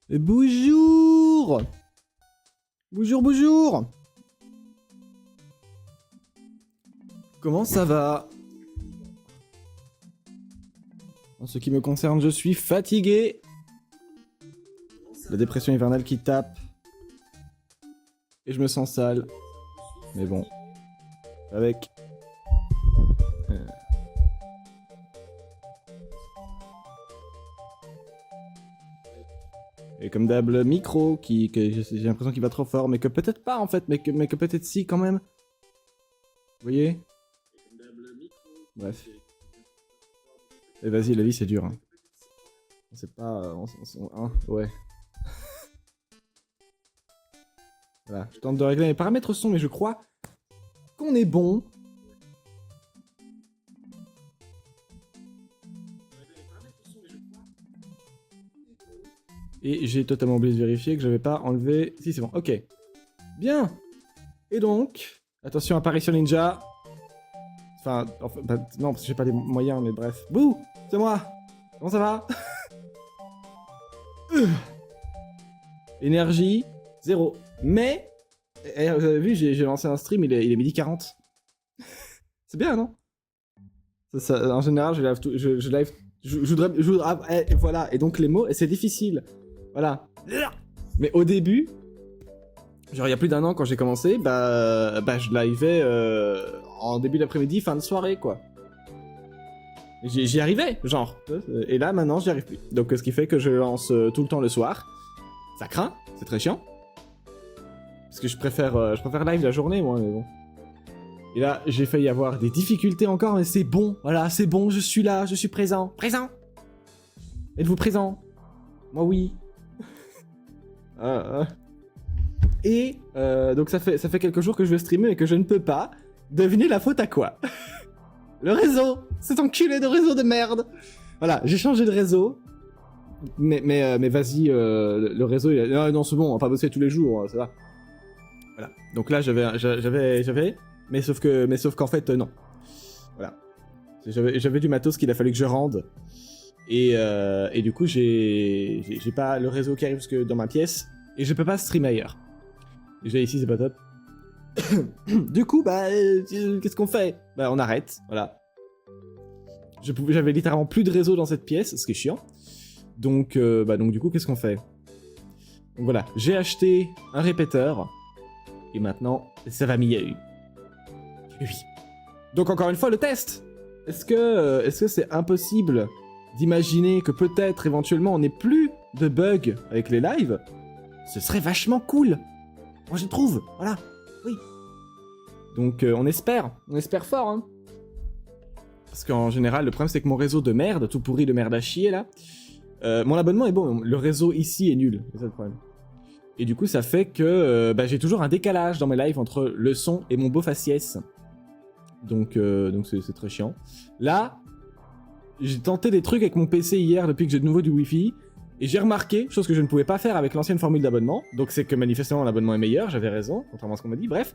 Bonjour. Bonjour, bonjour. Comment ça va? En ce qui me concerne, je suis fatigué. La dépression hivernale qui tape. Et je me sens sale. Mais bon. Avec. Et comme d'hab, le micro que j'ai l'impression qu'il va trop fort, mais que peut-être pas en fait, mais que peut-être si quand même. Vous voyez? Bref. Et vas-y, la vie c'est dur. Hein. On sait pas. Hein, ouais. Voilà, je tente de régler mes paramètres son, mais je crois qu'on est bon. Et j'ai totalement oublié de vérifier que j'avais pas enlevé... Si, c'est bon, ok. Bien. Et donc... Attention, apparition ninja. Enfin, bah, non, parce que j'ai pas les moyens, mais bref. Bouh, c'est moi. Comment ça va? Énergie, 0. Mais, vous avez vu, j'ai lancé un stream, il est midi 40. C'est bien, non? En général, je voudrais, voilà, et donc les mots, c'est difficile. Voilà. Mais au début, genre il y a plus d'un an quand j'ai commencé, bah je livais en début d'après-midi, fin de soirée, quoi. J'y arrivais, genre. Et là, maintenant, j'y arrive plus. Donc ce qui fait que je lance tout le temps le soir. Ça craint, c'est très chiant. Parce que je préfère live la journée, moi, mais bon. Et là, j'ai failli avoir des difficultés encore, mais c'est bon. Voilà, c'est bon, je suis là, je suis présent. Présent! Êtes-vous présent? Moi, oui. Et donc ça fait quelques jours que je vais streamer et que je ne peux pas. Devinez la faute à quoi? Le réseau! Cet enculé de réseau de merde! Voilà, j'ai changé de réseau. Mais vas-y, le réseau, non, c'est bon, on va pas bosser tous les jours, ça va. Voilà. Donc là, j'avais... Mais sauf qu'en fait, non. Voilà. J'avais du matos qu'il a fallu que je rende. Et du coup, j'ai pas le réseau qui arrive jusque dans ma pièce. Et je peux pas streamer ailleurs. Déjà ici, c'est pas top. Du coup, bah, qu'est-ce qu'on fait? Bah, on arrête, voilà. J'avais littéralement plus de réseau dans cette pièce, ce qui est chiant. Donc du coup, qu'est-ce qu'on fait? Donc voilà, j'ai acheté un répéteur. Et maintenant, ça va mieux. Oui. Donc encore une fois, le test. Est-ce que c'est impossible d'imaginer que peut-être, éventuellement, on n'ait plus de bugs avec les lives? Ce serait vachement cool. Moi, je trouve. Voilà. Oui. Donc, on espère fort, hein. Parce qu'en général, le problème, c'est que mon réseau de merde, tout pourri de merde à chier, là, mon abonnement est bon, le réseau ici est nul. C'est ça le problème. Et du coup, ça fait que j'ai toujours un décalage dans mes lives entre le son et mon beau faciès. Donc c'est très chiant. Là, j'ai tenté des trucs avec mon PC hier depuis que j'ai de nouveau du Wi-Fi. Et j'ai remarqué, chose que je ne pouvais pas faire avec l'ancienne formule d'abonnement. Donc c'est que manifestement l'abonnement est meilleur, j'avais raison, contrairement à ce qu'on m'a dit. Bref,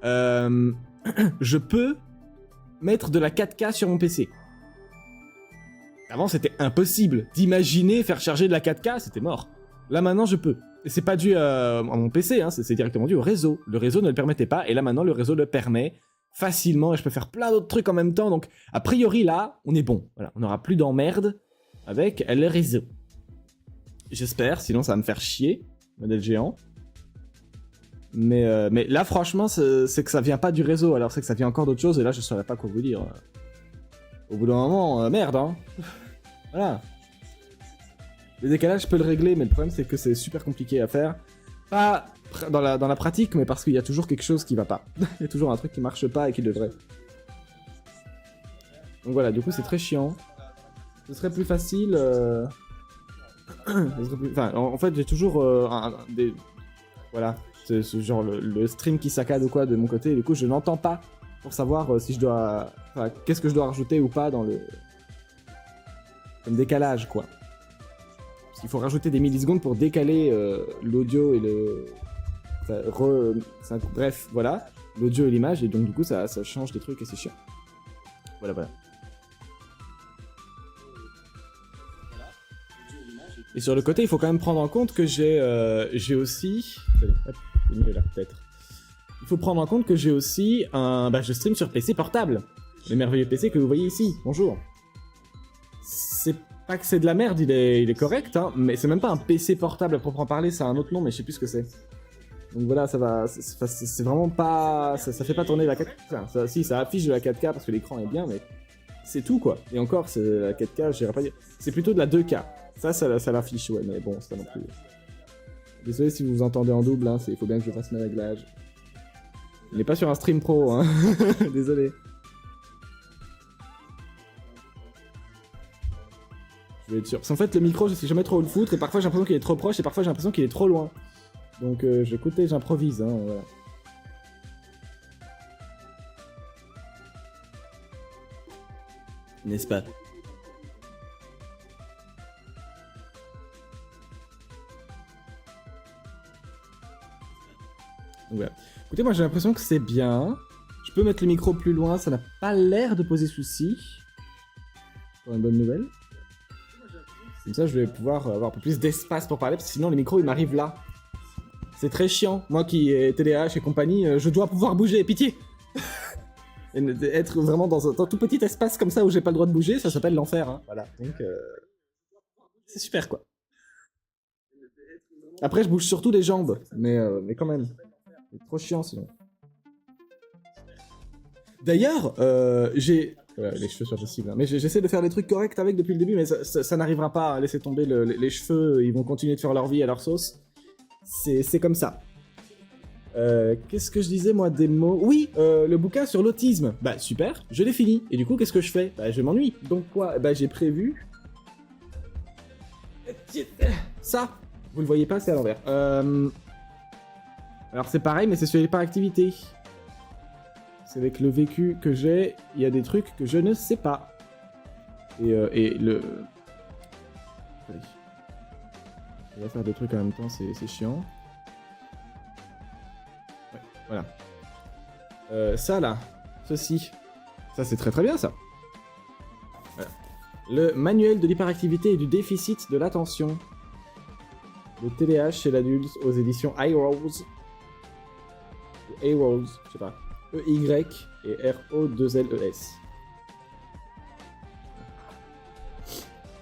je peux mettre de la 4K sur mon PC. Avant, c'était impossible d'imaginer faire charger de la 4K, c'était mort. Là, maintenant, je peux. Et c'est pas dû à mon PC, hein, c'est directement dû au réseau. Le réseau ne le permettait pas, et là, maintenant, le réseau le permet facilement, et je peux faire plein d'autres trucs en même temps. Donc, a priori, là, on est bon. Voilà, on n'aura plus d'emmerde avec le réseau. J'espère, sinon ça va me faire chier, modèle géant. Mais là, franchement, c'est que ça vient pas du réseau, alors c'est que ça vient encore d'autre chose, et là, je saurais pas quoi vous dire. Au bout d'un moment, merde, hein. Voilà. Le décalage, je peux le régler, mais le problème, c'est que c'est super compliqué à faire. Pas dans la pratique, mais parce qu'il y a toujours quelque chose qui va pas. Il y a toujours un truc qui marche pas et qui devrait. Donc voilà, du coup, c'est très chiant. Ce serait plus facile... Enfin, en fait, j'ai toujours des... Voilà, c'est ce genre le stream qui saccade ou quoi de mon côté, et du coup, je n'entends pas pour savoir si je dois... Enfin, qu'est-ce que je dois rajouter ou pas dans le... Comme décalage, quoi. Parce qu'il faut rajouter des millisecondes pour décaler l'audio et le... Enfin, bref, voilà. L'audio et l'image, et donc du coup, ça change des trucs et c'est chiant. Voilà. Et sur le côté, il faut quand même prendre en compte que j'ai aussi... Allez, hop, c'est mieux là, peut-être. Il faut prendre en compte que j'ai aussi un... Bah, je stream sur PC portable. Le merveilleux PC que vous voyez ici. Bonjour. C'est pas que c'est de la merde, il est correct, hein, mais c'est même pas un PC portable à proprement parler, c'est un autre nom, mais je sais plus ce que c'est. Donc voilà, ça va... C'est vraiment pas... Ça fait pas tourner la 4K. Enfin, si, ça affiche de la 4K parce que l'écran est bien, mais... C'est tout, quoi. Et encore, c'est la 4K, j'irais pas dire... C'est plutôt de la 2K. Ça l'affiche, ouais, mais bon, c'est pas non plus... Désolé si vous entendez en double, hein, il faut bien que je fasse mes réglages. Il n'est pas sur un stream pro, hein. Désolé. Je vais être sûr. Parce qu'en fait, le micro, je sais jamais trop où le foutre, et parfois j'ai l'impression qu'il est trop proche, et parfois j'ai l'impression qu'il est trop loin. Donc, j'écoute et j'improvise, hein, voilà. N'est-ce pas? Voilà. Écoutez, moi j'ai l'impression que c'est bien. Je peux mettre le micro plus loin, ça n'a pas l'air de poser souci. C'est une bonne nouvelle. Comme ça, je vais pouvoir avoir un peu plus d'espace pour parler, parce que sinon le micro il m'arrive là. C'est très chiant. Moi qui ai TDAH et compagnie, je dois pouvoir bouger, pitié. Et être vraiment dans un tout petit espace comme ça où j'ai pas le droit de bouger, ça s'appelle l'enfer. Hein. Voilà, donc c'est super quoi. Après, je bouge surtout les jambes, mais quand même. C'est trop chiant sinon. D'ailleurs, j'ai... les cheveux sont possibles, hein. Mais j'essaie de faire des trucs corrects avec depuis le début, mais ça n'arrivera pas à laisser tomber les cheveux, ils vont continuer de faire leur vie à leur sauce. C'est comme ça. Qu'est-ce que je disais moi des mots? Oui, le bouquin sur l'autisme. Bah super, je l'ai fini. Et du coup, qu'est-ce que je fais? Bah je m'ennuie. Donc quoi? Bah j'ai prévu... Ça. Vous le voyez pas, c'est à l'envers. Alors c'est pareil, mais c'est sur l'hyperactivité. C'est avec le vécu que j'ai, il y a des trucs que je ne sais pas. Et le... Allez. On va faire deux trucs en même temps, c'est chiant. Ouais, voilà. Ça là, ceci. Ça c'est très très bien ça. Voilà. Le manuel de l'hyperactivité et du déficit de l'attention. Le TDAH chez l'adulte aux éditions iRose. A-Rose, je sais pas. E-Y et R-O-2-L-E-S.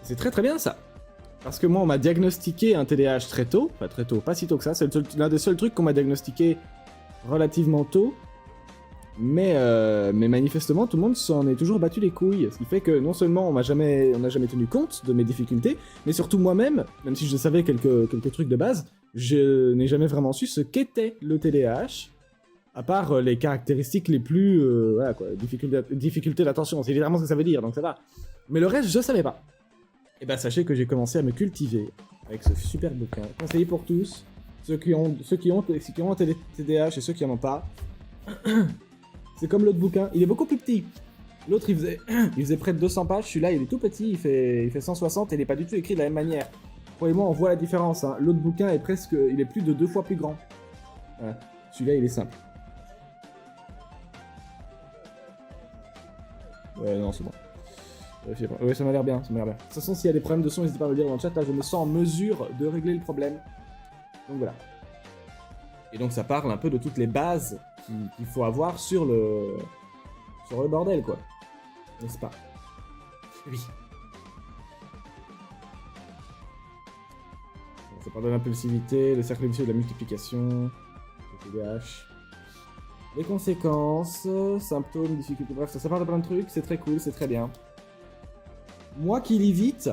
C'est très très bien ça. Parce que moi on m'a diagnostiqué un TDAH très tôt. Pas très tôt, pas si tôt que ça. C'est l'un des seuls trucs qu'on m'a diagnostiqué relativement tôt. Mais manifestement tout le monde s'en est toujours battu les couilles. Ce qui fait que non seulement on n'a jamais tenu compte de mes difficultés, mais surtout moi-même, même si je savais quelques trucs de base, je n'ai jamais vraiment su ce qu'était le TDAH. À part les caractéristiques les plus... voilà quoi, difficulté d'attention, c'est évidemment ce que ça veut dire, donc ça va. Mais le reste, je savais pas. Et bah sachez que j'ai commencé à me cultiver avec ce super bouquin. Conseillé pour tous, ceux qui ont un TDAH et ceux qui en ont pas. C'est comme l'autre bouquin, il est beaucoup plus petit. L'autre il faisait près de 200 pages, celui-là il est tout petit, il fait 160 et il est pas du tout écrit de la même manière. Croyez-moi, on voit la différence, hein. L'autre bouquin est il est plus de 2 fois plus grand. Voilà. Celui-là il est simple. Ouais, non, c'est bon. Ouais, ça m'a l'air bien, ça m'a l'air bien. De toute façon, s'il y a des problèmes de son, n'hésitez pas à me le dire dans le chat, là je me sens en mesure de régler le problème. Donc voilà. Et donc ça parle un peu de toutes les bases qu'il faut avoir sur le bordel, quoi. N'est-ce pas? Oui. Ça parle de l'impulsivité, le cercle vicieux de la multiplication, le TDAH. Les conséquences, symptômes, difficultés, bref, ça parle de plein de trucs, c'est très cool, c'est très bien. Moi qui lis vite,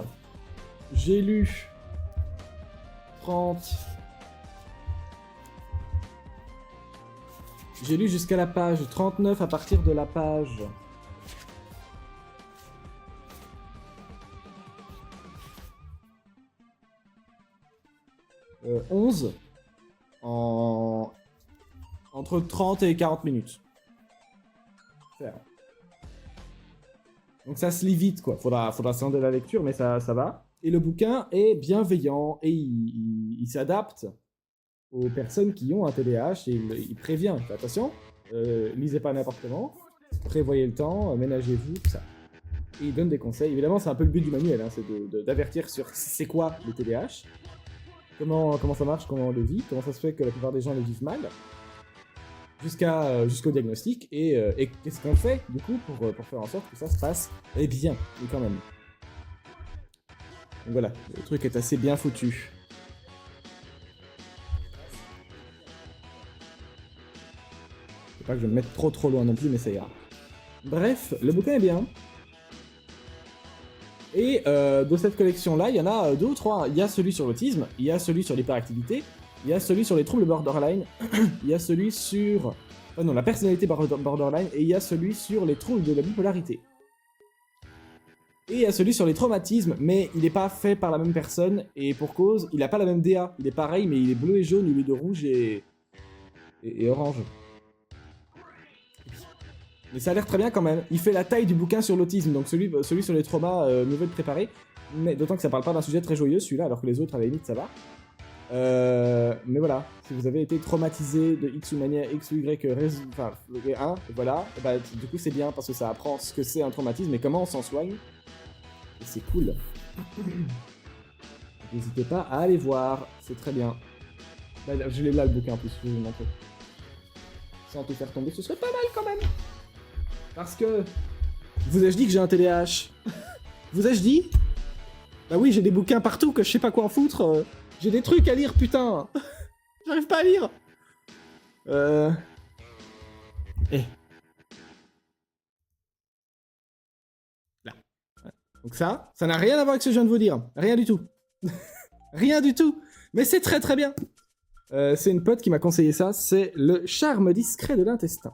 j'ai lu 30... J'ai lu jusqu'à la page 39 à partir de la page... 11 en... entre 30 et 40 minutes. Donc ça se lit vite, quoi. Faudra sonder la lecture, mais ça va. Et le bouquin est bienveillant et il s'adapte aux personnes qui ont un TDAH et il prévient. Attention, lisez pas n'importe comment, prévoyez le temps, ménagez-vous, tout ça. Et il donne des conseils. Évidemment, c'est un peu le but du manuel, hein, c'est d'avertir sur c'est quoi le TDAH, comment ça marche, comment on le vit, comment ça se fait que la plupart des gens le vivent mal, jusqu'au diagnostic, et qu'est-ce qu'on fait, du coup, pour faire en sorte que ça se passe bien, et quand même. Donc voilà, le truc est assez bien foutu. Faut pas que je me mette trop loin non plus, mais ça ira. Bref, le bouquin est bien. Et de cette collection-là, il y en a 2 ou 3. Il y a celui sur l'autisme, il y a celui sur l'hyperactivité, il y a celui sur les troubles borderline, il y a celui sur... non, la personnalité borderline, et il y a celui sur les troubles de la bipolarité. Et il y a celui sur les traumatismes, mais il n'est pas fait par la même personne, et pour cause, il n'a pas la même DA. Il est pareil, mais il est bleu et jaune au lieu de rouge et orange. Mais ça a l'air très bien quand même. Il fait la taille du bouquin sur l'autisme, donc celui sur les traumas mieux vaut le préparer. Mais d'autant que ça parle pas d'un sujet très joyeux celui-là, alors que les autres à la limite ça va. Mais voilà, si vous avez été traumatisé de X ou manière X ou Y enfin, voilà, bah, du coup c'est bien parce que ça apprend ce que c'est un traumatisme et comment on s'en soigne. Et c'est cool. N'hésitez pas à aller voir, c'est très bien. Bah, je l'ai là le bouquin en plus, je vais vous montrer. Sans tout faire tomber, ce serait pas mal quand même. Parce que... Vous ai-je dit que j'ai un TDAH? Vous ai-je dit? Bah oui, j'ai des bouquins partout que je sais pas quoi en foutre. J'ai des trucs à lire, putain. J'arrive pas à lire. Là. Donc ça n'a rien à voir avec ce que je viens de vous dire. Rien du tout. Rien du tout. Mais c'est très très bien. C'est une pote qui m'a conseillé ça. C'est Le charme discret de l'intestin.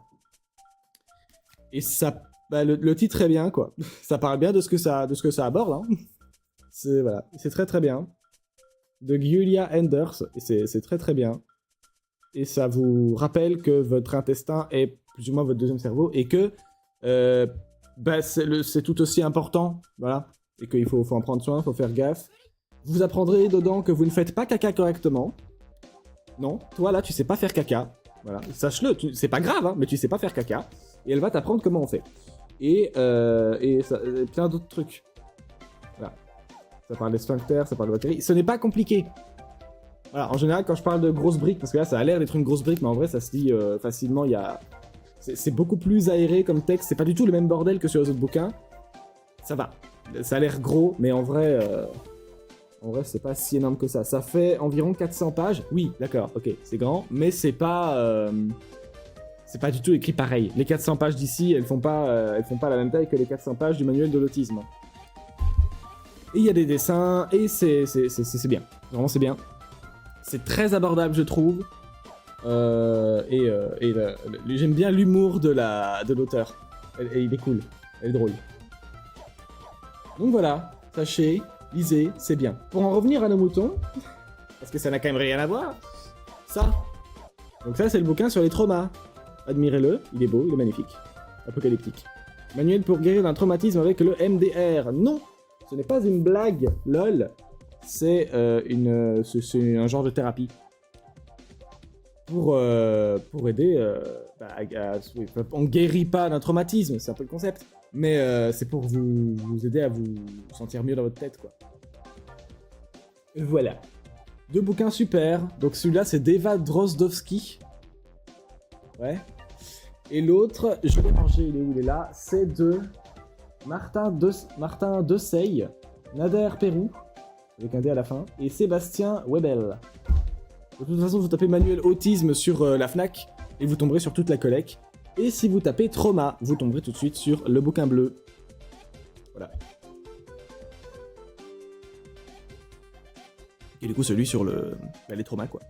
Et ça, bah, le titre est bien, quoi. Ça parle bien de ce que ça aborde, hein. Voilà, c'est très très bien. De Giulia Enders, et c'est très très bien. Et ça vous rappelle que votre intestin est plus ou moins votre deuxième cerveau, et que bah, c'est tout aussi important, voilà. Et qu'il faut en prendre soin, faut faire gaffe. Vous apprendrez dedans que vous ne faites pas caca correctement. Non, toi là, tu sais pas faire caca. Voilà, sache-le, c'est pas grave, hein, mais tu sais pas faire caca. Et elle va t'apprendre comment on fait. Et plein d'autres trucs. Voilà. Ça parle des sphincters, ça parle de bactéries. Ce n'est pas compliqué. Voilà, en général, quand je parle de grosses briques, parce que là, ça a l'air d'être une grosse brique, mais en vrai, ça se dit facilement, il y a... C'est beaucoup plus aéré comme texte, c'est pas du tout le même bordel que sur les autres bouquins. Ça va. Ça a l'air gros, mais en vrai, c'est pas si énorme que ça. Ça fait environ 400 pages. Oui, d'accord, ok, c'est grand, mais c'est pas du tout écrit pareil. Les 400 pages d'ici, elles font pas la même taille que les 400 pages du manuel de l'autisme. Et il y a des dessins, et c'est bien. Vraiment, c'est bien. C'est très abordable, je trouve. J'aime bien l'humour de l'auteur. Il est cool. Elle est drôle. Donc voilà, sachez, lisez, c'est bien. Pour en revenir à nos moutons, parce que ça n'a quand même rien à voir, ça. Donc ça, c'est le bouquin sur les traumas. Admirez-le, il est beau, il est magnifique. Apocalyptique. Manuel pour guérir d'un traumatisme avec le MDR. Non, ce n'est pas une blague, lol. C'est un genre de thérapie. Pour aider... on guérit pas d'un traumatisme, c'est un peu le concept. Mais c'est pour vous aider à vous sentir mieux dans votre tête, quoi. Voilà. 2 bouquins super. Donc celui-là, c'est d'Eva Drozdowski. Ouais. Et l'autre, je vais manger, il est où? Il est là. C'est de Martin Dessey, Nader Pérou, avec un D à la fin, et Sébastien Webel. De toute façon, vous tapez manuel autisme sur la Fnac, et vous tomberez sur toute la collecte. Et si vous tapez trauma, vous tomberez tout de suite sur le bouquin bleu. Voilà. Et du coup, celui sur les traumas, quoi.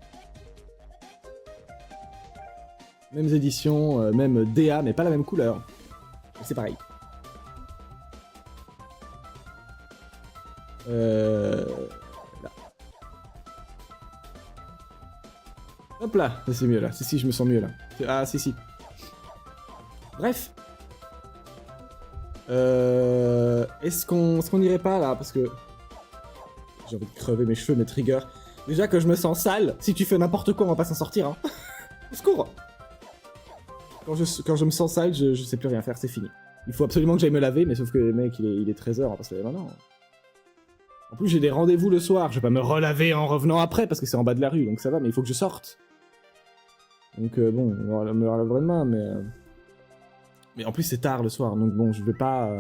Mêmes éditions, même DA, mais pas la même couleur. C'est pareil. Là. Hop là, c'est mieux là. Si, je me sens mieux là. Ah, si. Bref. Est-ce qu'on irait pas là? Parce que j'ai envie de crever mes cheveux, mes triggers. Déjà que je me sens sale. Si tu fais n'importe quoi, on va pas s'en sortir, hein. Au secours. Quand je me sens sale, je sais plus rien faire, c'est fini. Il faut absolument que j'aille me laver, mais sauf que, mec, il est 13h, on va pas se laver maintenant. En plus, j'ai des rendez-vous le soir, je vais pas me relaver en revenant après, parce que c'est en bas de la rue, donc ça va, mais il faut que je sorte. Donc bon, on va me relaver demain, mais... Mais en plus, c'est tard le soir, donc bon, je vais pas...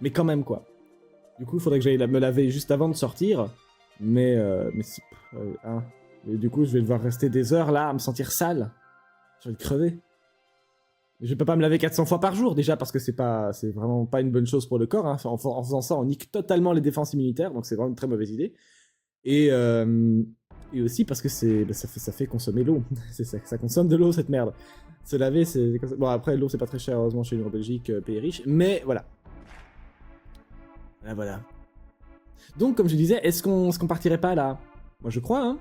Mais quand même, quoi. Du coup, il faudrait que j'aille me laver juste avant de sortir, mais hein. Et du coup, je vais devoir rester des heures, là, à me sentir sale. Je vais crever. Je peux pas me laver 400 fois par jour, déjà, parce que c'est vraiment pas une bonne chose pour le corps, hein. En faisant ça, on nique totalement les défenses immunitaires, donc c'est vraiment une très mauvaise idée. Et aussi parce que ça fait consommer l'eau. Ça consomme de l'eau, cette merde. Se laver, c'est... Bon, après, l'eau, c'est pas très cher, heureusement, chez nous en Belgique, pays riche. Mais voilà. Voilà. Donc, comme je disais, est-ce qu'on partirait pas là? Moi, je crois, hein.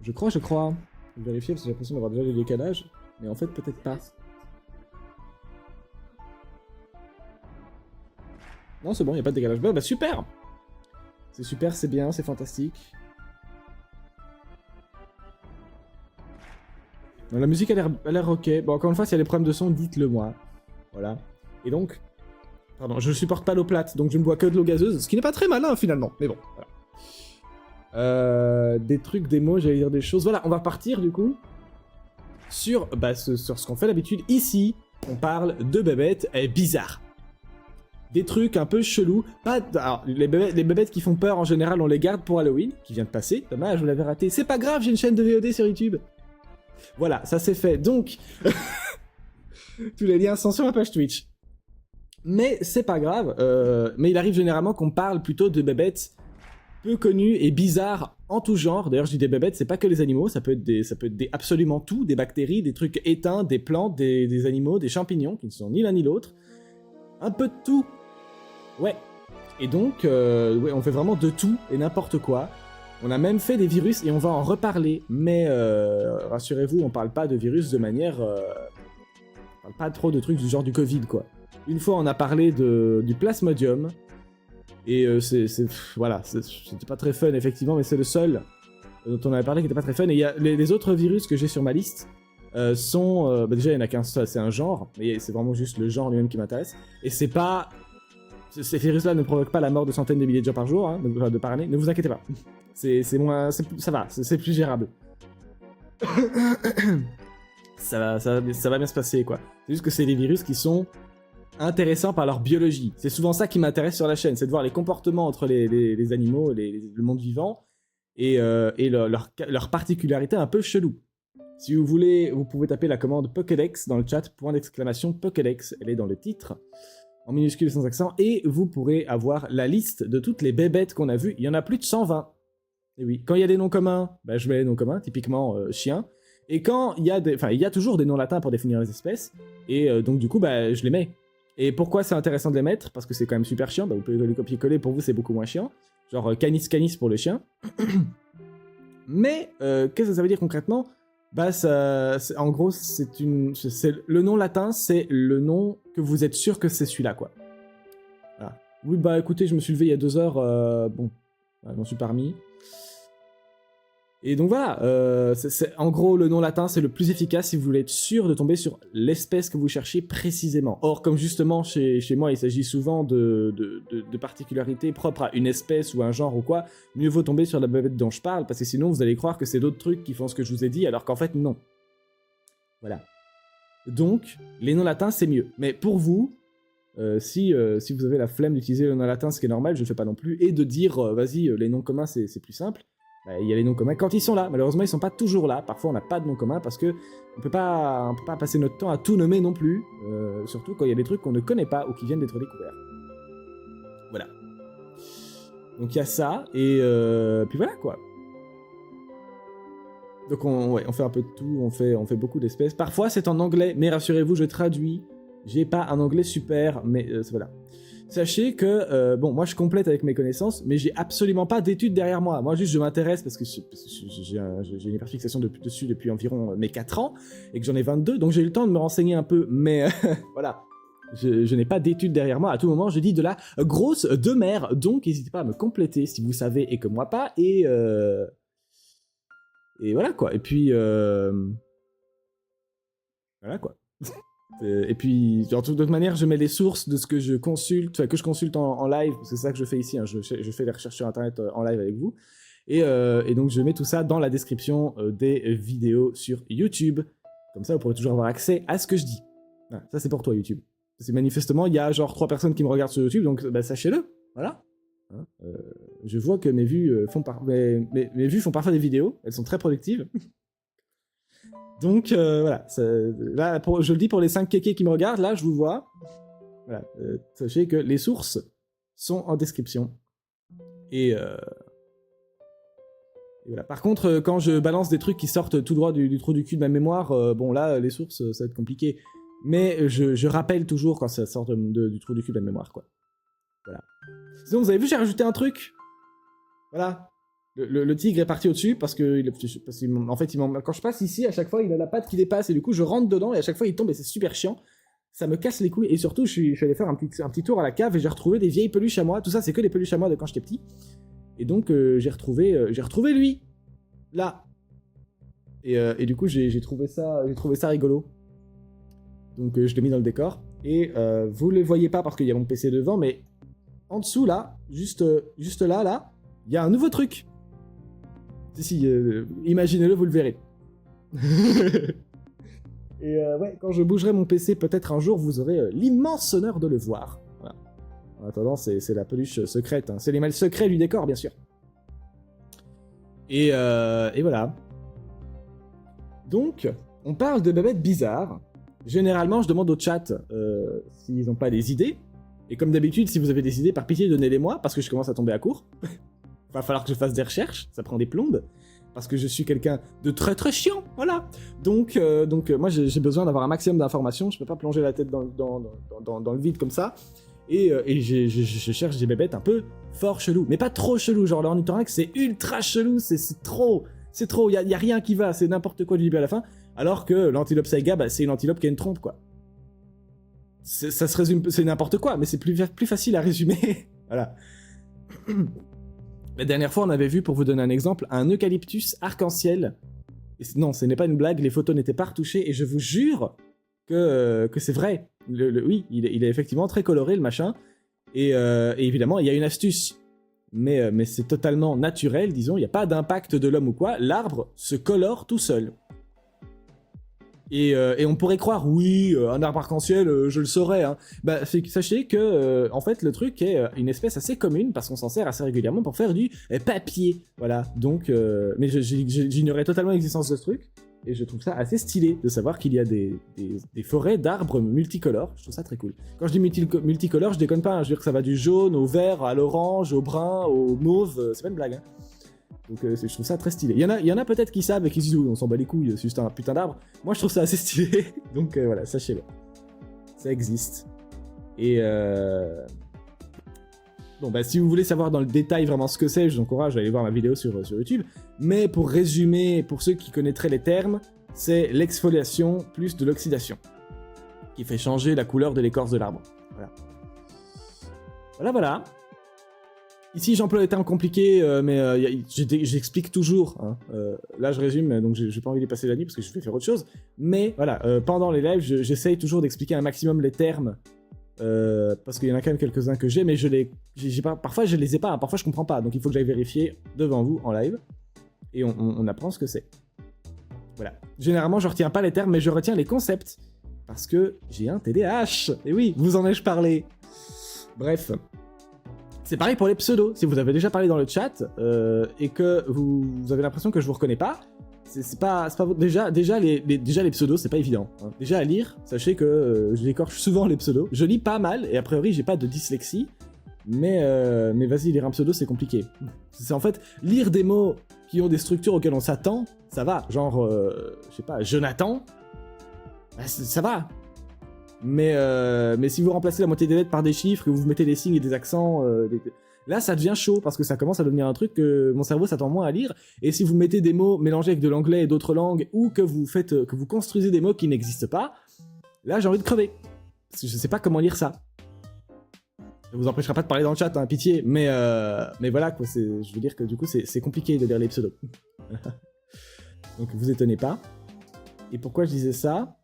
Je crois. Je vais vérifier, parce que j'ai l'impression d'avoir déjà les décalages. Mais en fait, peut-être pas. Non, c'est bon, y a pas de décalage. Bah, super! C'est super, c'est bien, c'est fantastique. Non, la musique a l'air ok. Bon, encore une fois, s'il y a des problèmes de son, dites-le moi. Voilà. Et donc... Pardon, je supporte pas l'eau plate, donc je ne bois que de l'eau gazeuse, ce qui n'est pas très malin, finalement. Mais bon, voilà. Des trucs, des mots, j'allais dire des choses. Voilà, on va partir, du coup, sur ce qu'on fait d'habitude. Ici, on parle de bébêtes bizarres. Des trucs un peu chelous. Alors, les bébêtes qui font peur, en général, on les garde pour Halloween, qui vient de passer. Dommage, vous l'avez raté. C'est pas grave, j'ai une chaîne de VOD sur YouTube. Voilà, ça c'est fait. Donc, tous les liens sont sur ma page Twitch. Mais c'est pas grave. Mais il arrive généralement qu'on parle plutôt de bébêtes peu connues et bizarres en tout genre. D'ailleurs, je dis des bébêtes, c'est pas que les animaux, ça peut être absolument tout, des bactéries, des trucs éteints, des plantes, des animaux, des champignons, qui ne sont ni l'un ni l'autre. Un peu de tout. Ouais. Et donc, ouais, on fait vraiment de tout et n'importe quoi. On a même fait des virus et on va en reparler. Mais rassurez-vous, on parle pas de virus de manière... on parle pas trop de trucs du genre du Covid, quoi. Une fois, on a parlé du Plasmodium. Et voilà, c'était pas très fun, effectivement, mais c'est le seul dont on avait parlé qui était pas très fun. Et y a les autres virus que j'ai sur ma liste sont... déjà, il y en a qu'un seul, c'est un genre. Mais c'est vraiment juste le genre lui-même qui m'intéresse. Et c'est pas... Ces virus-là ne provoquent pas la mort de centaines de milliers de gens par jour, hein, de par année. Ne vous inquiétez pas. C'est moins... Ça va, c'est plus gérable. ça va bien se passer, quoi. C'est juste que c'est des virus qui sont intéressants par leur biologie. C'est souvent ça qui m'intéresse sur la chaîne, c'est de voir les comportements entre les animaux, le monde vivant, et leur particularité un peu chelou. Si vous voulez, vous pouvez taper la commande Pokédex dans le chat, ! Pokédex, elle est dans le titre, en minuscule et sans accent, et vous pourrez avoir la liste de toutes les bébêtes qu'on a vues. Il y en a plus de 120. Et oui, quand il y a des noms communs, bah, je mets les noms communs, typiquement chien. Et quand il y a il y a toujours des noms latins pour définir les espèces, et donc du coup, bah, je les mets. Et pourquoi c'est intéressant de les mettre? Parce que c'est quand même super chiant, bah, vous pouvez les copier-coller, pour vous c'est beaucoup moins chiant. Genre canis canis pour le chien. Mais, qu'est-ce que ça veut dire concrètement? Bah, en gros, le nom latin, c'est le nom que vous êtes sûr que c'est celui-là, quoi. Voilà. Oui, bah écoutez, je me suis levé il y a 2 heures, bon, je m'en suis pas remis. Et donc voilà, en gros, le nom latin, c'est le plus efficace si vous voulez être sûr de tomber sur l'espèce que vous cherchez précisément. Or, comme justement, chez moi, il s'agit souvent de particularités propres à une espèce ou un genre ou quoi, mieux vaut tomber sur la bébête dont je parle, parce que sinon, vous allez croire que c'est d'autres trucs qui font ce que je vous ai dit, alors qu'en fait, non. Voilà. Donc, les noms latins, c'est mieux. Mais pour vous, si vous avez la flemme d'utiliser le nom latin, ce qui est normal, je ne le fais pas non plus, et de dire, vas-y, les noms communs, c'est plus simple, il y a les noms communs quand ils sont là. Malheureusement, ils sont pas toujours là. Parfois, on n'a pas de noms communs parce que on peut pas passer notre temps à tout nommer non plus. Surtout quand il y a des trucs qu'on ne connaît pas ou qui viennent d'être découverts. Voilà. Donc il y a ça et puis voilà quoi. Donc on fait un peu de tout. On fait beaucoup d'espèces. Parfois c'est en anglais, mais rassurez-vous, je traduis. J'ai pas un anglais super, mais voilà. Sachez que, bon, moi je complète avec mes connaissances, mais j'ai absolument pas d'études derrière moi. Moi juste je m'intéresse parce que j'ai une hyperfixation dessus depuis environ mes 4 ans, et que j'en ai 22, donc j'ai eu le temps de me renseigner un peu, mais voilà. Je n'ai pas d'études derrière moi, à tout moment je dis de la grosse de mer, donc n'hésitez pas à me compléter si vous savez et que moi pas, et voilà quoi, et puis Voilà, quoi. Et puis, de toute manière, je mets les sources de ce que je consulte, enfin, que je consulte en live, parce que c'est ça que je fais ici, hein, je fais des recherches sur Internet en live avec vous. Et donc, je mets tout ça dans la description des vidéos sur YouTube. Comme ça, vous pourrez toujours avoir accès à ce que je dis. Voilà, ça, c'est pour toi, YouTube. C'est manifestement, il y a genre 3 personnes qui me regardent sur YouTube, donc bah, sachez-le. Voilà. Hein, je vois que mes vues, mes vues font parfois des vidéos, elles sont très productives. Donc voilà, là, je le dis pour les 5 kékés qui me regardent, là je vous vois. Voilà, sachez que les sources sont en description. Et voilà. Par contre, quand je balance des trucs qui sortent tout droit du trou du cul de ma mémoire, bon là, les sources, ça va être compliqué. Mais je rappelle toujours quand ça sort du trou du cul de ma mémoire, quoi. Voilà. Sinon, vous avez vu, j'ai rajouté un truc. Voilà. Le tigre est parti au-dessus parce que, en fait, quand je passe ici, à chaque fois, il a la patte qui dépasse et du coup, je rentre dedans et à chaque fois, il tombe et c'est super chiant. Ça me casse les couilles et surtout, je suis allé faire un petit tour à la cave et j'ai retrouvé des vieilles peluches à moi. Tout ça, c'est que les peluches à moi de quand j'étais petit. Et donc, j'ai retrouvé lui, là. Et du coup, j'ai trouvé ça rigolo. Donc, je l'ai mis dans le décor. Et vous le voyez pas parce qu'il y a mon PC devant, mais en dessous, là, juste là, il y a un nouveau truc. Si, imaginez-le, vous le verrez. Et ouais, quand je bougerai mon PC, peut-être un jour, vous aurez l'immense honneur de le voir. Voilà. En attendant, c'est la peluche secrète. Hein. C'est les mails secrets du décor, bien sûr. Et voilà. Donc, on parle de bébêtes bizarres. Généralement, je demande au chat s'ils n'ont pas des idées. Et comme d'habitude, si vous avez des idées, par pitié, donnez-les-moi, parce que je commence à tomber à court. Va falloir que je fasse des recherches, ça prend des plombes, parce que je suis quelqu'un de très très chiant, voilà. Donc moi j'ai besoin d'avoir un maximum d'informations, je peux pas plonger la tête dans le vide comme ça, et je cherche des bébêtes un peu fort chelou, mais pas trop chelou, genre l'ornithorynx c'est ultra chelou, c'est trop, y a rien qui va, c'est n'importe quoi du début à la fin, alors que l'antilope saiga, bah, c'est une antilope qui a une trompe, quoi. Ça se résume, c'est n'importe quoi, mais c'est plus facile à résumer, voilà. La dernière fois, on avait vu, pour vous donner un exemple, un eucalyptus arc-en-ciel. Non, ce n'est pas une blague, les photos n'étaient pas retouchées, et je vous jure que c'est vrai. Oui, il est effectivement très coloré, le machin. Et évidemment, il y a une astuce. Mais c'est totalement naturel, disons, il n'y a pas d'impact de l'homme ou quoi. L'arbre se colore tout seul. Et on pourrait croire, oui, un arbre arc-en-ciel, je le saurais. Hein. Bah, sachez que, en fait, le truc est une espèce assez commune, parce qu'on s'en sert assez régulièrement pour faire du papier. Voilà, donc... mais j'ignorais totalement l'existence de ce truc, et je trouve ça assez stylé de savoir qu'il y a des forêts d'arbres multicolores. Je trouve ça très cool. Quand je dis multicolores, je déconne pas, hein, je veux dire que ça va du jaune au vert, à l'orange, au brun, au mauve, c'est pas une blague, hein. Donc je trouve ça très stylé. Il y en a peut-être qui savent et qui se disent oui, on s'en bat les couilles, c'est juste un putain d'arbre. Moi je trouve ça assez stylé, donc voilà, sachez-le. Ça existe. Et bon bah si vous voulez savoir dans le détail vraiment ce que c'est, je vous encourage à aller voir ma vidéo sur YouTube. Mais pour résumer, pour ceux qui connaîtraient les termes, c'est l'exfoliation plus de l'oxydation, qui fait changer la couleur de l'écorce de l'arbre. Voilà. Ici, j'emploie des termes compliqués, mais j'explique toujours. Hein. Là, je résume, donc j'ai pas envie d'y passer la nuit parce que je vais faire autre chose. Mais voilà, pendant les lives, j'essaye toujours d'expliquer un maximum les termes. Parce qu'il y en a quand même quelques-uns que j'ai, mais parfois je les ai pas, hein, parfois je comprends pas. Donc il faut que j'aille vérifier devant vous en live. Et on apprend ce que c'est. Voilà. Généralement, je retiens pas les termes, mais je retiens les concepts. Parce que j'ai un TDAH. Et oui, vous en ai-je parlé. Bref. C'est pareil pour les pseudos. Si vous avez déjà parlé dans le chat et que vous avez l'impression que je vous reconnais pas, c'est pas déjà les pseudos, c'est pas évident. Hein. Déjà à lire, sachez que je l'écorche souvent les pseudos. Je lis pas mal et a priori j'ai pas de dyslexie, mais vas-y, lire un pseudo c'est compliqué. C'est en fait lire des mots qui ont des structures auxquelles on s'attend, ça va. Genre je sais pas, Jonathan, bah, ça va. Mais si vous remplacez la moitié des lettres par des chiffres, que vous mettez des signes et des accents, là ça devient chaud, parce que ça commence à devenir un truc que mon cerveau s'attend moins à lire, et si vous mettez des mots mélangés avec de l'anglais et d'autres langues, ou que vous construisez des mots qui n'existent pas, là j'ai envie de crever. Parce que je sais pas comment lire ça. Ça vous empêchera pas de parler dans le chat, hein, pitié, mais voilà, quoi, je veux dire que du coup c'est compliqué de lire les pseudos. Donc vous étonnez pas. Et pourquoi je disais ça ?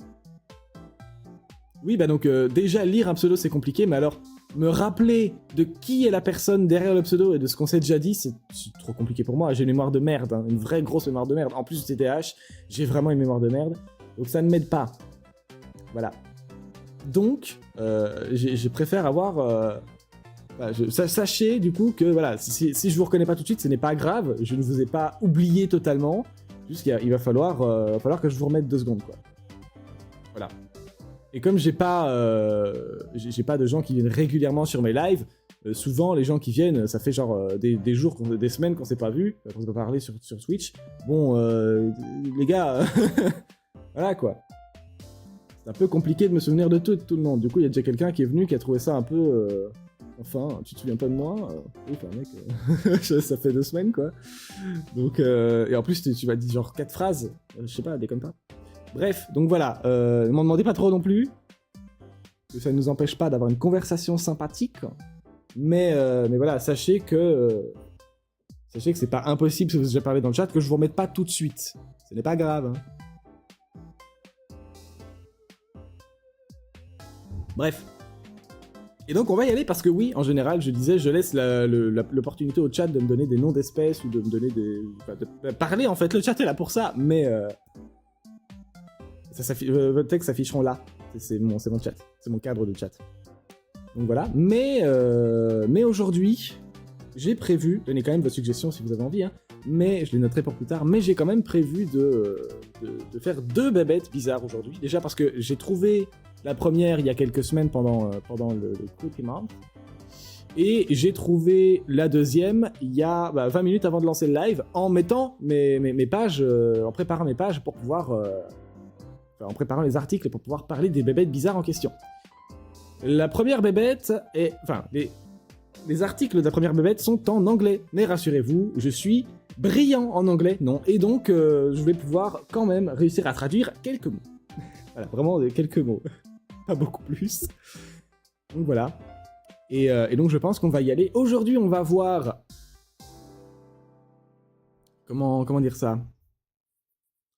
Oui, bah donc déjà lire un pseudo c'est compliqué, mais alors me rappeler de qui est la personne derrière le pseudo et de ce qu'on s'est déjà dit, c'est trop compliqué pour moi. J'ai une mémoire de merde, hein, une vraie grosse mémoire de merde. En plus du TDAH, j'ai vraiment une mémoire de merde, donc ça ne m'aide pas. Voilà. Donc, je préfère avoir... Voilà, sachez du coup que voilà, si je vous reconnais pas tout de suite, ce n'est pas grave, je ne vous ai pas oublié totalement, juste qu'il va falloir que je vous remette 2 secondes, quoi. Voilà. Et comme j'ai pas de gens qui viennent régulièrement sur mes lives, souvent les gens qui viennent, ça fait genre des jours, des semaines qu'on s'est pas vus, qu'on s'est pas parlé sur Twitch. Bon, les gars, voilà quoi. C'est un peu compliqué de me souvenir de tout le monde. Du coup, il y a déjà quelqu'un qui est venu qui a trouvé ça un peu... Enfin, tu te souviens pas de moi? Oui, enfin mec, ça fait 2 semaines quoi. Donc, et en plus tu m'as dit genre 4 phrases, je sais pas, déconne pas. Bref, donc voilà, ne m'en demandez pas trop non plus, que ça ne nous empêche pas d'avoir une conversation sympathique, mais voilà, sachez que c'est pas impossible, si vous avez déjà parlé dans le chat, que je vous remette pas tout de suite. Ce n'est pas grave, hein. Bref. Et donc on va y aller parce que oui, en général, je disais, je laisse l'opportunité au chat de me donner des noms d'espèces ou de me donner des... Enfin, de parler, en fait, le chat est là pour ça, mais... vos textes s'afficheront là. C'est mon chat, c'est mon cadre de chat. Donc voilà, mais aujourd'hui, j'ai prévu, donnez quand même vos suggestions si vous avez envie, hein, mais je les noterai pour plus tard, mais j'ai quand même prévu de faire 2 bébêtes bizarres aujourd'hui. Déjà parce que j'ai trouvé la première il y a quelques semaines pendant le Cookie Month, et j'ai trouvé la deuxième il y a 20 minutes avant de lancer le live, en mettant mes pages, en préparant mes pages pour pouvoir... en préparant les articles pour pouvoir parler des bébêtes bizarres en question. La première bébête est... Enfin, les articles de la première bébête sont en anglais, mais rassurez-vous, je suis brillant en anglais, non, et donc je vais pouvoir quand même réussir à traduire quelques mots. Voilà, vraiment quelques mots, pas beaucoup plus. Donc voilà. Et donc je pense qu'on va y aller. Aujourd'hui, on va voir... Comment dire ça ?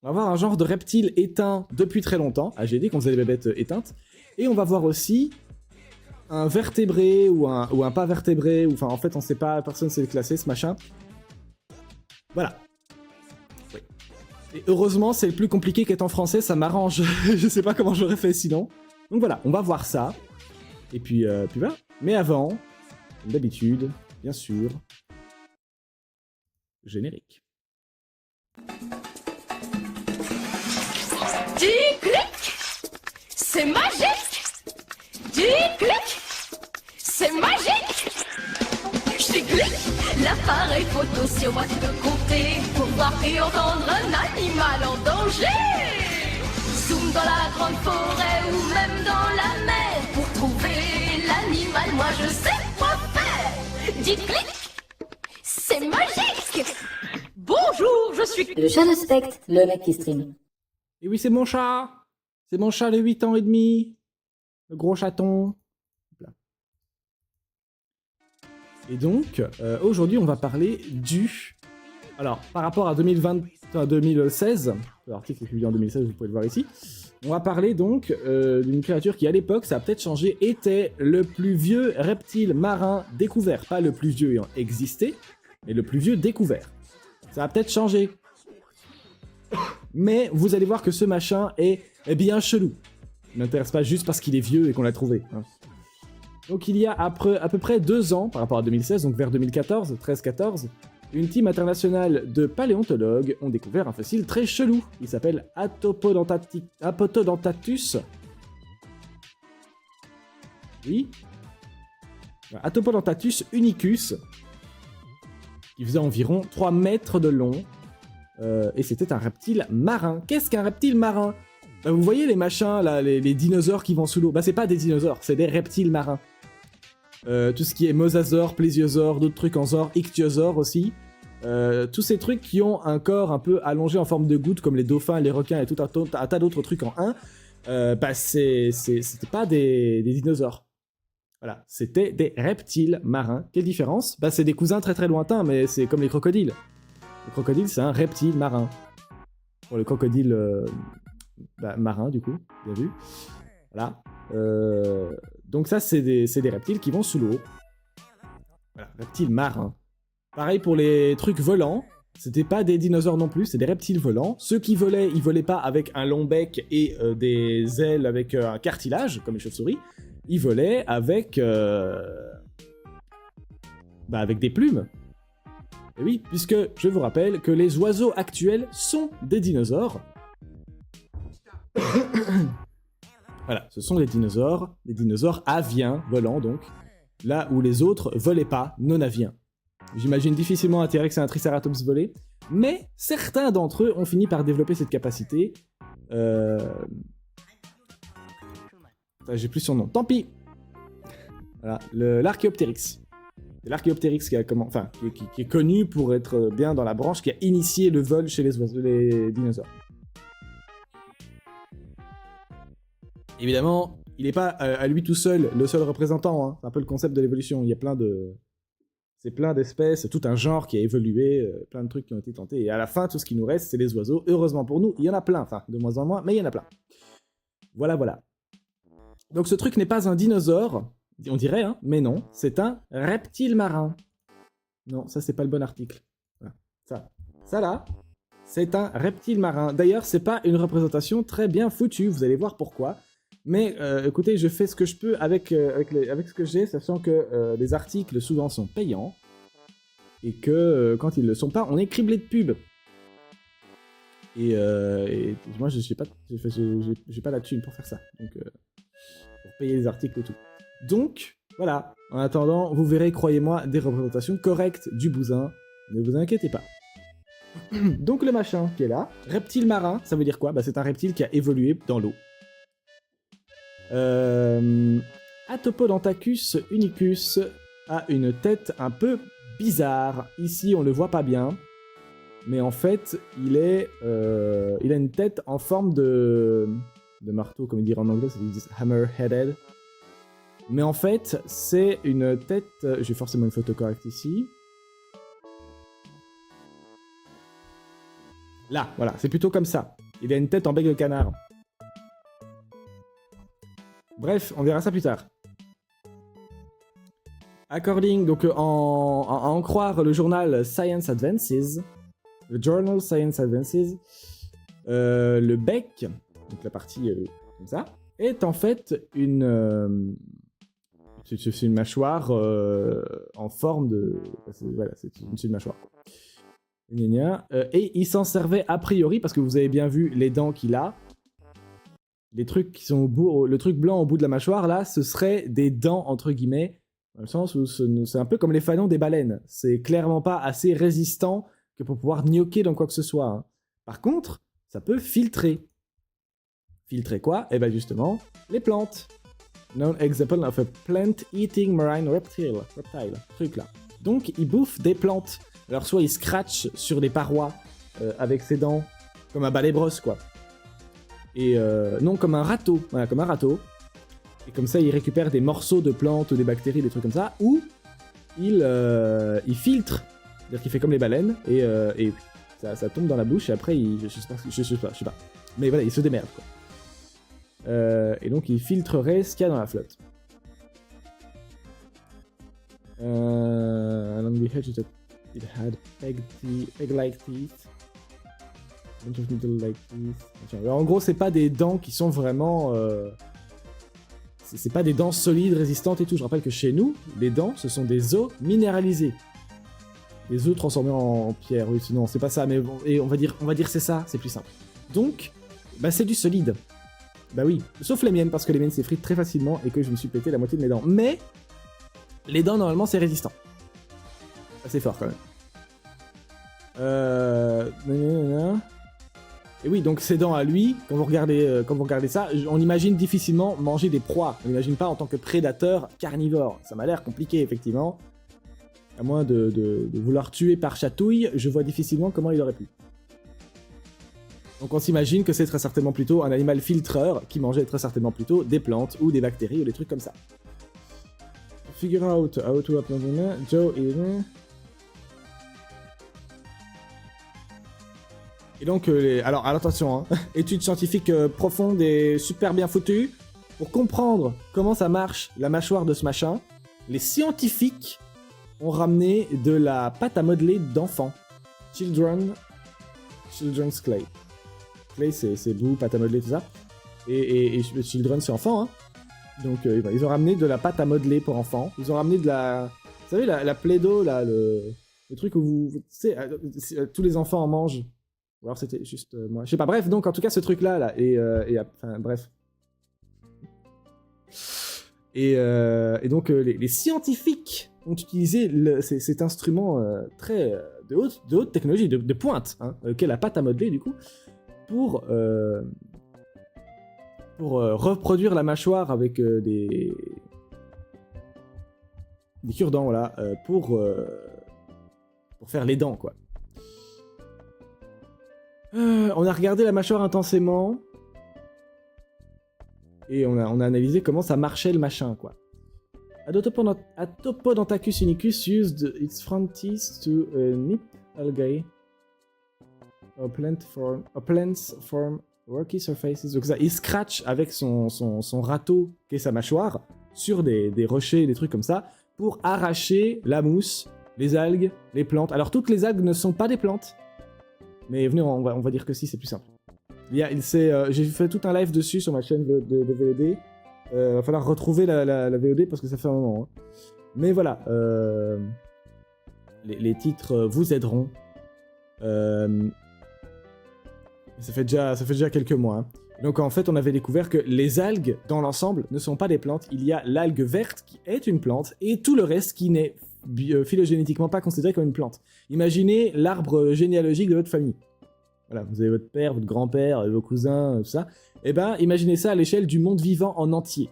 On va voir un genre de reptile éteint depuis très longtemps. Ah, j'ai dit qu'on faisait des bébêtes éteintes. Et on va voir aussi un vertébré ou un pas vertébré. Ou, enfin, en fait, on sait pas, personne sait le classer, ce machin. Voilà. Oui. Et heureusement, c'est le plus compliqué qu'être en français, ça m'arrange. Je sais pas comment j'aurais fait sinon. Donc voilà, on va voir ça. Et puis voilà. Mais avant, comme d'habitude, bien sûr, générique. Du clic, c'est magique. Du clic, c'est magique. Je déclic l'appareil photo sur boîte de côté pour voir et entendre un animal en danger. Zoom dans la grande forêt ou même dans la mer pour trouver l'animal. Moi je sais quoi faire. Du clic, c'est magique. Bonjour, je suis Le chat de Spectre, le mec qui stream. Et oui, c'est mon chat. C'est mon chat de 8 ans et demi. Le gros chaton. Là. Et donc, aujourd'hui, on va parler du... Alors, par rapport à 2016, l'article est publié en 2016, vous pouvez le voir ici, on va parler donc d'une créature qui, à l'époque, ça a peut-être changé, était le plus vieux reptile marin découvert. Pas le plus vieux ayant existé, mais le plus vieux découvert. Ça a peut-être changé. Mais vous allez voir que ce machin est bien chelou. Il m'intéresse pas juste parce qu'il est vieux et qu'on l'a trouvé. Hein. Donc il y a à peu près 2 ans, par rapport à 2016, donc vers 2014, 13-14, une team internationale de paléontologues ont découvert un fossile très chelou. Il s'appelle Apatodontatus. Oui. Apatodontatus unicus, qui faisait environ 3 mètres de long. Et c'était un reptile marin. Qu'est-ce qu'un reptile marin ? Bah, vous voyez les machins, là, les dinosaures qui vont sous l'eau. Bah c'est pas des dinosaures, c'est des reptiles marins. Tout ce qui est mosasaure, plésiosaure, d'autres trucs en genre, ichthyosaure aussi. Tous ces trucs qui ont un corps un peu allongé en forme de goutte, comme les dauphins, les requins et tout un tas d'autres trucs en un. Bah c'était pas des dinosaures. Voilà, c'était des reptiles marins. Quelle différence ? Bah c'est des cousins très très lointains, mais c'est comme les crocodiles. Le crocodile, c'est un reptile marin. Pour le crocodile marin, du coup, bien vu. Voilà. Donc ça, c'est des reptiles qui vont sous l'eau. Voilà, reptiles marins. Pareil pour les trucs volants. C'était pas des dinosaures non plus, c'est des reptiles volants. Ceux qui volaient, ils volaient pas avec un long bec et des ailes avec un cartilage, comme les chauves-souris. Ils volaient avec... avec des plumes. Et oui, puisque je vous rappelle que les oiseaux actuels sont des dinosaures. Voilà, ce sont des dinosaures aviens, volants donc. Là où les autres volaient pas, non-aviens. J'imagine difficilement un T-Rex et un Triceratops voler, mais certains d'entre eux ont fini par développer cette capacité. J'ai plus son nom, tant pis. Voilà, l'Archéoptérix. C'est l'Archéoptérix qui est connu pour être bien dans la branche, qui a initié le vol chez les dinosaures. Évidemment, il n'est pas à lui tout seul le seul représentant, hein. C'est un peu le concept de l'évolution. Il y a plein d'espèces, tout un genre qui a évolué, plein de trucs qui ont été tentés. Et à la fin, tout ce qui nous reste, c'est les oiseaux. Heureusement pour nous, il y en a plein. Enfin, de moins en moins, mais il y en a plein. Voilà. Donc ce truc n'est pas un dinosaure, on dirait, hein, mais non, c'est un reptile marin. Non, ça c'est pas le bon article. Voilà. Ça là, c'est un reptile marin. D'ailleurs, c'est pas une représentation très bien foutue, vous allez voir pourquoi. Mais écoutez, je fais ce que je peux avec ce que j'ai, sachant que les articles souvent sont payants, et que quand ils ne le sont pas, on est criblé de pubs. Et moi, j'ai pas la thune pour faire ça, donc pour payer les articles et tout. Donc, voilà. En attendant, vous verrez, croyez-moi, des représentations correctes du bousin. Ne vous inquiétez pas. Donc le machin qui est là, reptile marin, ça veut dire quoi? C'est un reptile qui a évolué dans l'eau. Atopodonticus unicus a une tête un peu bizarre. Ici, on le voit pas bien. Mais en fait, il a une tête en forme de marteau, comme ils disent en anglais, ils disent hammer-headed. Mais en fait, c'est une tête... J'ai forcément une photo correcte ici. Là, voilà, c'est plutôt comme ça. Il a une tête en bec de canard. Bref, on verra ça plus tard. According, donc à en croire le journal Science Advances, le Journal Science Advances, le bec, donc la partie comme ça, est en fait c'est une mâchoire en forme de... Voilà, c'est une mâchoire. Et il s'en servait a priori, parce que vous avez bien vu les dents qu'il a. Les trucs qui sont le truc blanc au bout de la mâchoire, là, ce serait des dents, entre guillemets, dans le sens où c'est un peu comme les fanons des baleines. C'est clairement pas assez résistant que pour pouvoir gnocquer dans quoi que ce soit. Hein. Par contre, ça peut filtrer. Filtrer quoi? Eh ben justement, les plantes. Known example of a plant-eating marine reptile. Truc là. Donc, il bouffe des plantes. Alors, soit il scratch sur les parois avec ses dents, comme un balai-brosse, quoi. Et non, comme un râteau. Voilà, comme un râteau. Et comme ça, il récupère des morceaux de plantes, des bactéries, des trucs comme ça. Ou il filtre. C'est-à-dire qu'il fait comme les baleines. Et ça tombe dans la bouche. Et après, je sais pas. Mais voilà, il se démerde, quoi. Et donc, il filtrerait ce qu'il y a dans la flotte. Along the edge, it had egg-like teeth. Bunch of needle-like teeth. Alors, en gros, c'est pas des dents qui sont vraiment... c'est pas des dents solides, résistantes et tout. Je rappelle que chez nous, les dents, ce sont des os minéralisés. Des os transformés en pierre. Oui, sinon, c'est pas ça. Mais et on va dire c'est ça, c'est plus simple. Donc, c'est du solide. Bah oui, sauf les miennes, parce que les miennes s'effritent très facilement et que je me suis pété la moitié de mes dents. Mais, les dents, normalement, c'est résistant. Assez fort, quand même. Et oui, donc ces dents à lui, quand vous regardez ça, on imagine difficilement manger des proies. On n'imagine pas en tant que prédateur carnivore. Ça m'a l'air compliqué, effectivement. À moins de vouloir tuer par chatouille, je vois difficilement comment il aurait pu. Donc on s'imagine que c'est très certainement plutôt un animal filtreur qui mangeait très certainement plutôt des plantes ou des bactéries ou des trucs comme ça. Figure out how to upload Joe is... Et donc, alors attention, hein, étude scientifique profonde et super bien foutue. Pour comprendre comment ça marche, la mâchoire de ce machin, les scientifiques ont ramené de la pâte à modeler d'enfants. Children's clay. Clay, c'est boue, pâte à modeler, tout ça. Et children, c'est enfant, hein. Donc, ils ont ramené de la pâte à modeler pour enfants. Ils ont ramené de la... Vous savez, la Play-Doh, là, le truc où tu sais, tous les enfants en mangent. Ou alors c'était juste moi. Je sais pas, bref, donc en tout cas, ce truc-là, là, enfin, bref. Et donc, les scientifiques ont utilisé cet instrument de haute technologie, de pointe, hein, qu'est la pâte à modeler, du coup, pour reproduire la mâchoire avec des cure-dents, voilà, pour faire les dents, quoi. On a regardé la mâchoire intensément et on a analysé comment ça marchait le machin, quoi. Atopodonticus unicus used its front teeth to nip algae or plants form rocky surfaces. Donc ça, il scratch avec son râteau, qui est sa mâchoire, sur des rochers, des trucs comme ça, pour arracher la mousse, les algues, les plantes. Alors toutes les algues ne sont pas des plantes, mais venez, on va dire que si, c'est plus simple. J'ai fait tout un live dessus sur ma chaîne de VOD. Va falloir retrouver la VOD parce que ça fait un moment. Hein. Mais voilà, les titres vous aideront. Ça fait déjà quelques mois. Hein. Donc en fait, on avait découvert que les algues, dans l'ensemble, ne sont pas des plantes. Il y a l'algue verte qui est une plante et tout le reste qui n'est phylogénétiquement pas considéré comme une plante. Imaginez l'arbre généalogique de votre famille. Voilà, vous avez votre père, votre grand-père, vos cousins, tout ça. Eh ben, imaginez ça à l'échelle du monde vivant en entier.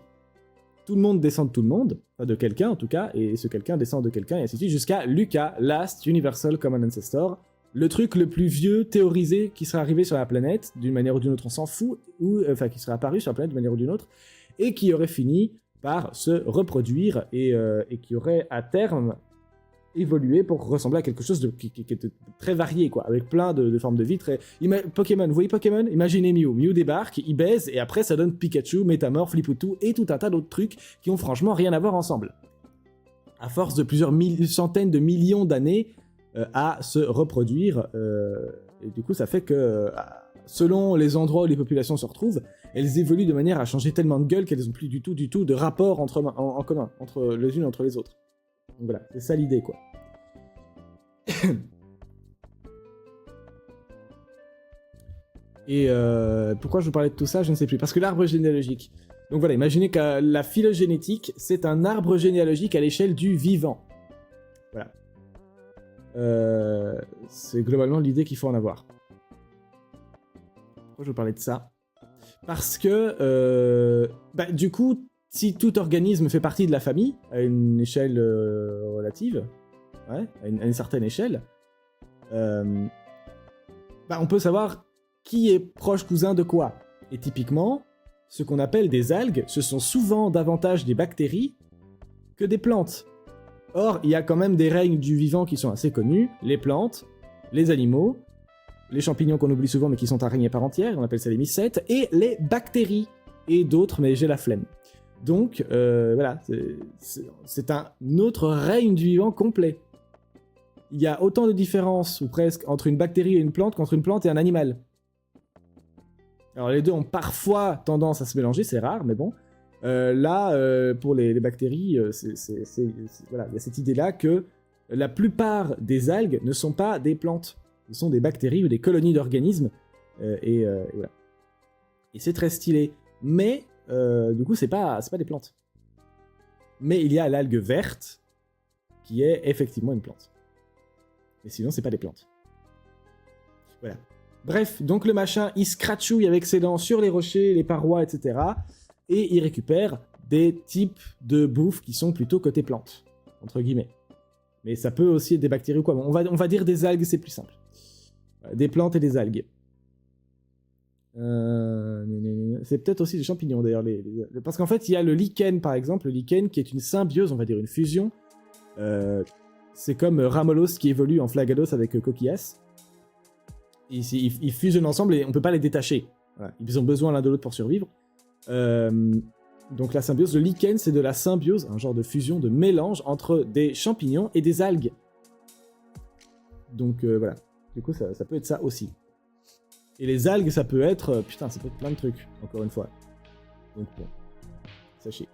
Tout le monde descend de tout le monde, enfin de quelqu'un en tout cas, et ce quelqu'un descend de quelqu'un, et ainsi de suite, jusqu'à Lucas, Last Universal Common Ancestor, le truc le plus vieux théorisé qui serait arrivé sur la planète, d'une manière ou d'une autre, on s'en fout, enfin qui serait apparu sur la planète d'une manière ou d'une autre, et qui aurait fini par se reproduire, et qui aurait à terme évolué pour ressembler à quelque chose qui était très varié, quoi, avec plein de formes de vie très... Pokémon, vous voyez Pokémon? Imaginez Mew. Mew débarque, il baise, et après ça donne Pikachu, Métamorph, Lipoutou, et tout un tas d'autres trucs qui ont franchement rien à voir ensemble. À force de plusieurs centaines de millions d'années à se reproduire, et du coup ça fait que, selon les endroits où les populations se retrouvent, elles évoluent de manière à changer tellement de gueule qu'elles n'ont plus du tout de rapport en commun, les unes entre les autres. Donc voilà, c'est ça l'idée, quoi. Et pourquoi je vous parlais de tout ça, je ne sais plus. Parce que l'arbre généalogique. Donc voilà, imaginez que la phylogénétique, c'est un arbre généalogique à l'échelle du vivant. Voilà. C'est globalement l'idée qu'il faut en avoir. Pourquoi je vous parlais de ça? Parce que, du coup, si tout organisme fait partie de la famille, à une échelle relative, ouais, à une certaine échelle, on peut savoir qui est proche cousin de quoi. Et typiquement, ce qu'on appelle des algues, ce sont souvent davantage des bactéries que des plantes. Or, il y a quand même des règnes du vivant qui sont assez connus, les plantes, les animaux, les champignons qu'on oublie souvent mais qui sont un règne à part entière, on appelle ça les mycètes, et les bactéries, et d'autres, mais j'ai la flemme. Donc, voilà, c'est un autre règne du vivant complet. Il y a autant de différences, ou presque, entre une bactérie et une plante qu'entre une plante et un animal. Alors les deux ont parfois tendance à se mélanger, c'est rare, mais bon. Pour les bactéries, voilà, il y a cette idée-là que la plupart des algues ne sont pas des plantes. Ce sont des bactéries ou des colonies d'organismes. Et voilà. Et c'est très stylé. Mais... du coup, c'est pas des plantes. Mais il y a l'algue verte, qui est effectivement une plante. Mais sinon, c'est pas des plantes. Voilà. Bref, donc le machin, il scratchouille avec ses dents sur les rochers, les parois, etc. Et il récupère des types de bouffe qui sont plutôt côté plantes, entre guillemets. Mais ça peut aussi être des bactéries ou quoi. On va dire des algues, c'est plus simple. Des plantes et des algues. C'est peut-être aussi des champignons d'ailleurs, parce qu'en fait il y a le lichen par exemple, le lichen qui est une symbiose, on va dire une fusion. C'est comme Ramolos qui évolue en Flagados avec Coquillas. Ils fusionnent ensemble et on peut pas les détacher. Voilà. Ils ont besoin l'un de l'autre pour survivre. Donc la symbiose, le lichen, c'est de la symbiose, un genre de fusion, de mélange entre des champignons et des algues. Donc voilà, du coup ça peut être ça aussi. Et les algues, ça peut être... putain, ça peut être plein de trucs, encore une fois. Donc bon, sachez.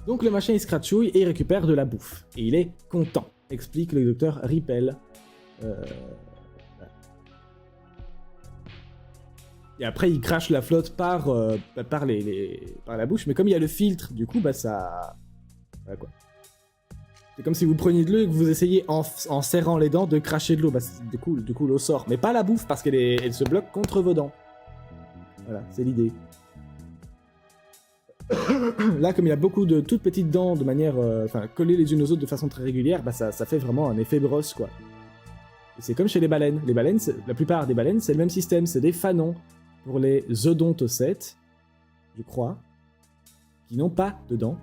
Donc le machin il se cratchouille et il récupère de la bouffe. Et il est content, explique le docteur Rippel. Voilà. Et après il crache la flotte par la bouche, mais comme il y a le filtre, du coup bah ça... Voilà quoi. C'est comme si vous preniez de l'eau et que vous essayez en serrant les dents de cracher de l'eau. Bah du coup l'eau sort, mais pas la bouffe parce qu'elle se bloque contre vos dents. Voilà, c'est l'idée. Là, comme il y a beaucoup de toutes petites dents de manière... collées les unes aux autres de façon très régulière, bah ça fait vraiment un effet brosse, quoi. Et c'est comme chez les baleines. Les baleines, la plupart des baleines, c'est le même système. C'est des fanons pour les odontocètes, je crois, qui n'ont pas de dents.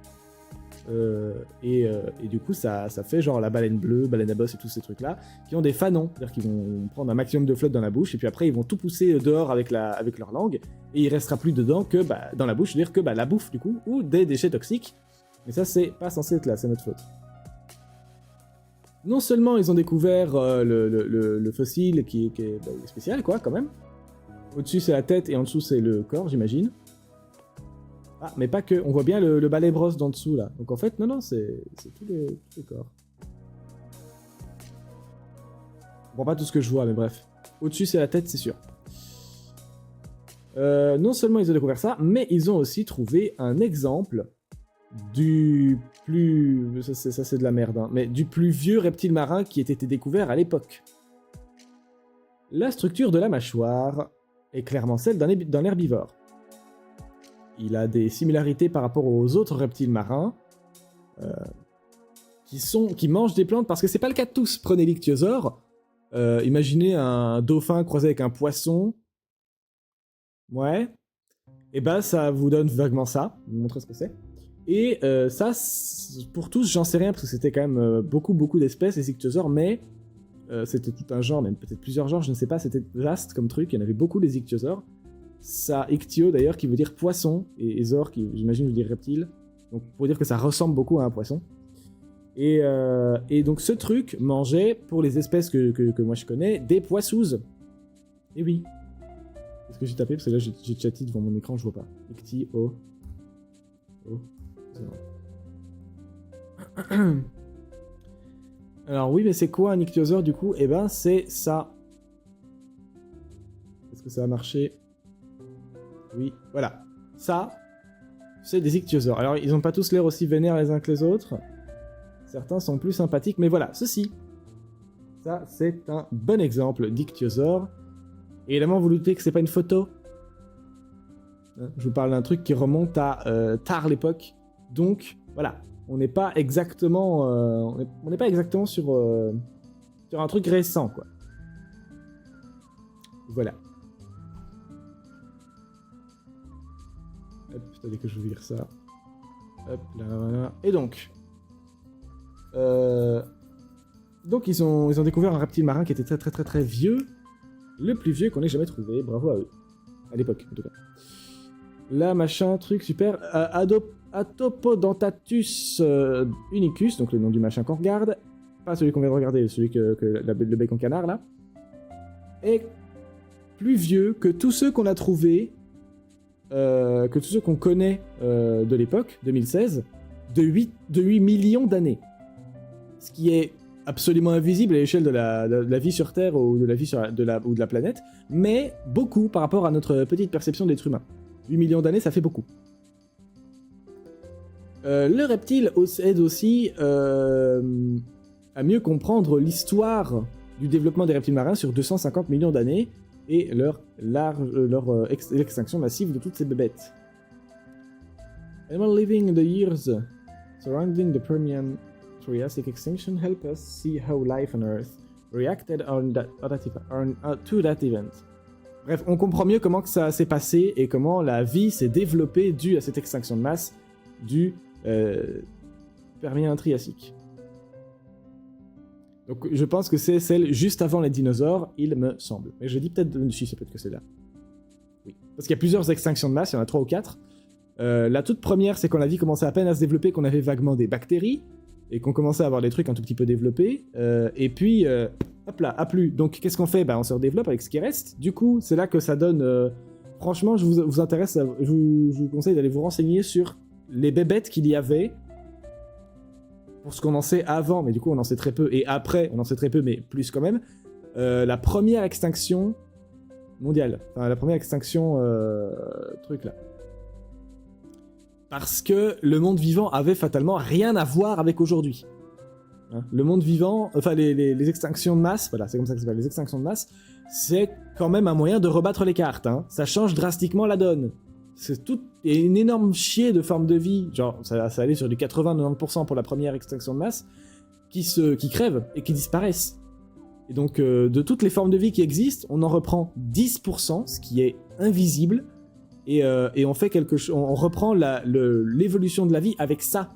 Et du coup, ça fait genre la baleine bleue, baleine à bosse et tous ces trucs-là, qui ont des fanons. C'est-à-dire qu'ils vont prendre un maximum de flotte dans la bouche, et puis après, ils vont tout pousser dehors avec leur langue, et il restera plus dedans que dans la bouche, c'est-à-dire que la bouffe, du coup, ou des déchets toxiques. Mais ça, c'est pas censé être là, c'est notre faute. Non seulement ils ont découvert le fossile qui est spécial, quoi, quand même. Au-dessus, c'est la tête, et en dessous, c'est le corps, j'imagine. Ah, mais pas que, on voit bien le balai brosse d'en dessous, là. Donc en fait, non, c'est tous les corps. Bon, pas tout ce que je vois, mais bref. Au-dessus, c'est la tête, c'est sûr. Non seulement ils ont découvert ça, mais ils ont aussi trouvé un exemple du plus... Ça, c'est de la merde, hein. Mais du plus vieux reptile marin qui ait été découvert à l'époque. La structure de la mâchoire est clairement celle d'un herbivore. Il a des similarités par rapport aux autres reptiles marins qui mangent des plantes, parce que c'est pas le cas de tous. Prenez l'ichthyosaure, imaginez un dauphin croisé avec un poisson. Ouais. Et bah ça vous donne vaguement ça. Je vais vous montrer ce que c'est. Et ça, pour tous, j'en sais rien, parce que c'était quand même beaucoup d'espèces, les ichthyosaures, mais c'était tout un genre, même peut-être plusieurs genres, je ne sais pas, c'était vaste comme truc, il y en avait beaucoup les ichthyosaures. Ça, ichthyo d'ailleurs, qui veut dire poisson, et zor, qui j'imagine veut dire reptile, donc pour dire que ça ressemble beaucoup à un poisson. Et donc ce truc mangeait, pour les espèces que moi je connais, des poissouses. Et oui. Est-ce que j'ai tapé? Parce que là j'ai chatté devant mon écran, je vois pas. Ichthyo. Alors oui, mais c'est quoi un ichthyosaure du coup? Eh ben c'est ça. Est-ce que ça a marché? Oui, voilà. Ça, c'est des ichthyosaures. Alors ils ont pas tous l'air aussi vénères les uns que les autres. Certains sont plus sympathiques, mais voilà, ceci. Ça, c'est un bon exemple d'ichthyosaure. Et évidemment, vous doutez que c'est pas une photo. Je vous parle d'un truc qui remonte à tard l'époque. Donc, voilà. On n'est pas exactement, on n'est pas exactement sur un truc récent, quoi. Voilà. Hop, attendez que je vous vire ça. Hop, là, voilà. Et donc... Donc ils ont découvert un reptile marin qui était très vieux. Le plus vieux qu'on ait jamais trouvé. Bravo à eux. À l'époque, en tout cas. Là, machin, truc, super. Atopodentatus unicus, donc le nom du machin qu'on regarde. Pas celui qu'on vient de regarder, celui le bec en canard, là. Est plus vieux que tous ceux qu'on a trouvés, que tous ceux qu'on connaît de l'époque, 2016, de 8 millions d'années. Ce qui est absolument invisible à l'échelle de la vie sur Terre ou de la vie ou de la planète, mais beaucoup par rapport à notre petite perception d'être humain. 8 millions d'années, ça fait beaucoup. Le reptile aide aussi à mieux comprendre l'histoire du développement des reptiles marins sur 250 millions d'années et l'extinction massive de toutes ces bébêtes. Animal living in the years surrounding the Permian Triassic extinction help us see how life on Earth reacted to that event. Bref, on comprend mieux comment que ça s'est passé et comment la vie s'est développée due à cette extinction de masse du Permien Triassique. Donc je pense que c'est celle juste avant les dinosaures, il me semble. Mais je dis peut-être... Si, c'est peut-être que c'est là. Oui. Parce qu'il y a plusieurs extinctions de masse, il y en a 3 ou 4. La toute première, c'est quand la vie commençait à peine à se développer, qu'on avait vaguement des bactéries, et qu'on commençait à avoir des trucs un tout petit peu développés, et puis, hop là, à plus. Donc qu'est-ce qu'on fait ? On se redéveloppe avec ce qui reste. Du coup, c'est là que ça donne... Franchement, je vous conseille d'aller vous renseigner sur les bébêtes qu'il y avait, pour ce qu'on en sait avant, mais du coup on en sait très peu, et après on en sait très peu, mais plus quand même, la première extinction mondiale, enfin la première extinction truc là. Parce que le monde vivant avait fatalement rien à voir avec aujourd'hui. Hein, le monde vivant, enfin les extinctions de masse, voilà, c'est comme ça que ça s'appelle, les extinctions de masse, c'est quand même un moyen de rebattre les cartes, hein. Ça change drastiquement la donne. C'est tout, et une énorme chier de forme de vie, genre ça allait sur du 80-90% pour la première extinction de masse, qui crèvent et qui disparaissent. Et donc de toutes les formes de vie qui existent, on en reprend 10%, ce qui est invisible, et on fait on reprend l'évolution de la vie avec ça.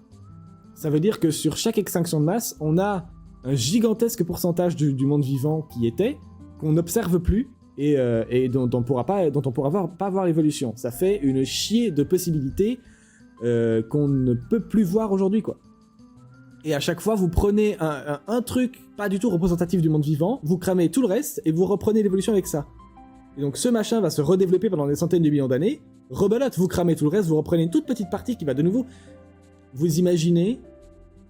Ça veut dire que sur chaque extinction de masse, on a un gigantesque pourcentage du monde vivant qui était, qu'on n'observe plus, et dont on pourra pas voir l'évolution. Ça fait une chier de possibilités qu'on ne peut plus voir aujourd'hui, quoi. Et à chaque fois, vous prenez un truc pas du tout représentatif du monde vivant, vous cramez tout le reste, et vous reprenez l'évolution avec ça. Et donc ce machin va se redévelopper pendant des centaines de millions d'années, rebelote, vous cramez tout le reste, vous reprenez une toute petite partie qui va de nouveau... Vous imaginez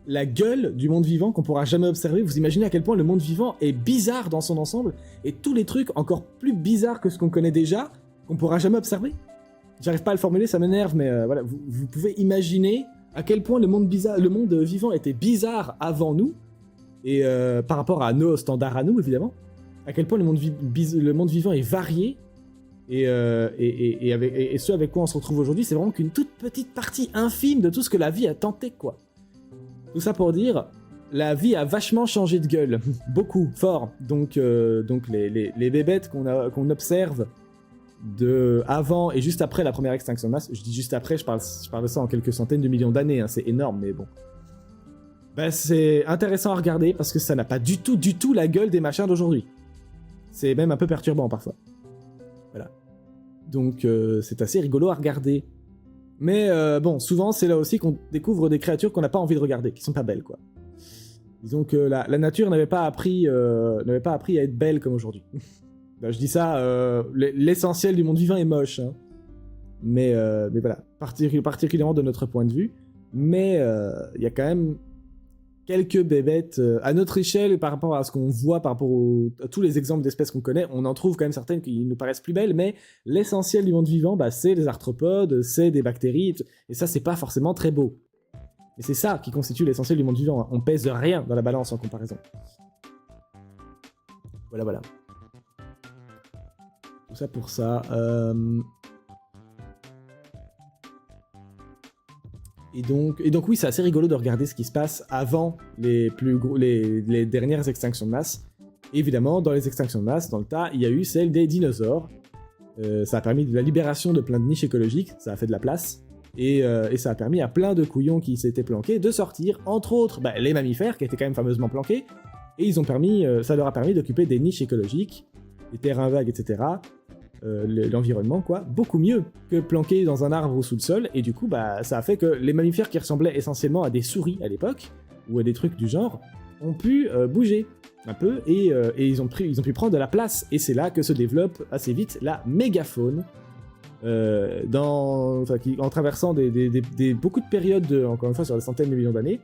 la gueule du monde vivant qu'on pourra jamais observer, vous imaginez à quel point le monde vivant est bizarre dans son ensemble, et tous les trucs encore plus bizarres que ce qu'on connaît déjà, qu'on pourra jamais observer. J'arrive pas à le formuler, ça m'énerve, mais voilà, vous pouvez imaginer à quel point le monde vivant était bizarre avant nous, et par rapport à nos standards à nous, évidemment, à quel point le monde vivant est varié, et ce avec quoi on se retrouve aujourd'hui, c'est vraiment qu'une toute petite partie infime de tout ce que la vie a tenté, quoi. Tout ça pour dire, la vie a vachement changé de gueule, beaucoup, fort. Donc les bébêtes qu'on observe de avant et juste après la première extinction de masse, je dis juste après, je parle de ça en quelques centaines de millions d'années, hein, c'est énorme, mais bon. C'est intéressant à regarder parce que ça n'a pas du tout la gueule des machins d'aujourd'hui. C'est même un peu perturbant parfois. Voilà. Donc c'est assez rigolo à regarder. Mais bon, souvent c'est là aussi qu'on découvre des créatures qu'on n'a pas envie de regarder, qui sont pas belles, quoi. Disons que la nature n'avait pas appris à être belle comme aujourd'hui. Ben, je dis ça, l'essentiel du monde vivant est moche, hein. Mais voilà, particulièrement de notre point de vue. Mais il y a quand même quelques bébêtes à notre échelle par rapport à ce qu'on voit, par rapport à tous les exemples d'espèces qu'on connaît, on en trouve quand même certaines qui nous paraissent plus belles, mais l'essentiel du monde vivant, bah, c'est des arthropodes, c'est des bactéries, et ça c'est pas forcément très beau. Et c'est ça qui constitue l'essentiel du monde vivant, hein. On pèse rien dans la balance en comparaison. Voilà. Tout ça pour ça. Et donc oui, c'est assez rigolo de regarder ce qui se passe avant les dernières extinctions de masse. Et évidemment, dans les extinctions de masse, dans le tas, il y a eu celle des dinosaures. Ça a permis de la libération de plein de niches écologiques, ça a fait de la place. Et ça a permis à plein de couillons qui s'étaient planqués de sortir, entre autres les mammifères, qui étaient quand même fameusement planqués. Et ça leur a permis d'occuper des niches écologiques, des terrains vagues, etc., l'environnement, quoi, beaucoup mieux que planqué dans un arbre ou sous le sol, et du coup, ça a fait que les mammifères qui ressemblaient essentiellement à des souris à l'époque, ou à des trucs du genre, ont pu bouger un peu, et ils ont pu prendre de la place, et c'est là que se développe assez vite la mégafaune, en traversant beaucoup de périodes, encore une fois, sur des centaines de millions d'années,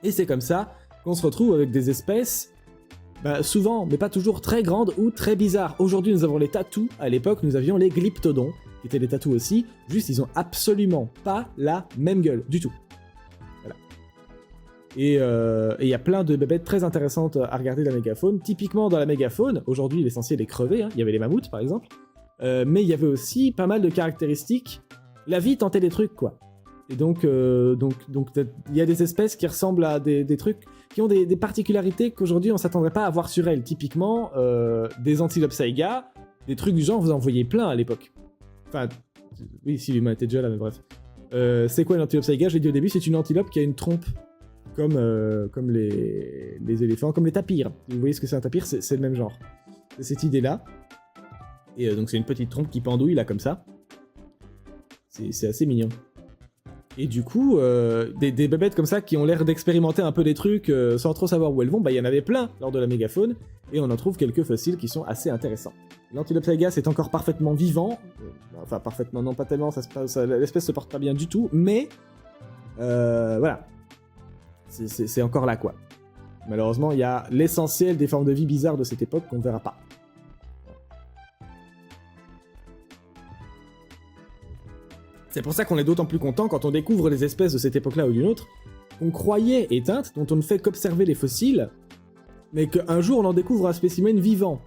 et c'est comme ça qu'on se retrouve avec des espèces souvent, mais pas toujours, très grandes ou très bizarres. Aujourd'hui, nous avons les tatous. À l'époque, nous avions les glyptodons, qui étaient des tatous aussi. Juste, ils ont absolument pas la même gueule, du tout. Voilà. Et il y a plein de bébêtes très intéressantes à regarder de la mégafaune. Typiquement, dans la mégafaune, aujourd'hui, l'essentiel est crevé. Hein. Il y avait les mammouths, par exemple. Mais il y avait aussi pas mal de caractéristiques. La vie tentait des trucs, quoi. Et donc il y a des espèces qui ressemblent à des trucs qui ont des particularités qu'aujourd'hui on s'attendrait pas à voir sur elles. Typiquement, des antilopes saiga, des trucs du genre, vous en voyez plein à l'époque. Enfin, oui, si l'humain était déjà là, mais bref. C'est quoi une antilope saiga? Je l'ai dit au début, c'est une antilope qui a une trompe comme les éléphants, comme les tapirs. Vous voyez ce que c'est un tapir? C'est le même genre. C'est cette idée-là. Et donc c'est une petite trompe qui pendouille là comme ça. C'est assez mignon. Et du coup, des bébêtes comme ça qui ont l'air d'expérimenter un peu des trucs sans trop savoir où elles vont, bah il y en avait plein lors de la mégafaune, et on en trouve quelques fossiles qui sont assez intéressants. L'Antilopsaga est encore parfaitement vivant, enfin parfaitement non pas tellement, l'espèce se porte pas bien du tout, mais voilà, c'est encore là quoi. Malheureusement, il y a l'essentiel des formes de vie bizarres de cette époque qu'on verra pas. C'est pour ça qu'on est d'autant plus content quand on découvre des espèces de cette époque-là ou d'une autre, qu'on croyait éteintes, dont on ne fait qu'observer les fossiles, mais qu'un jour on en découvre un spécimen vivant,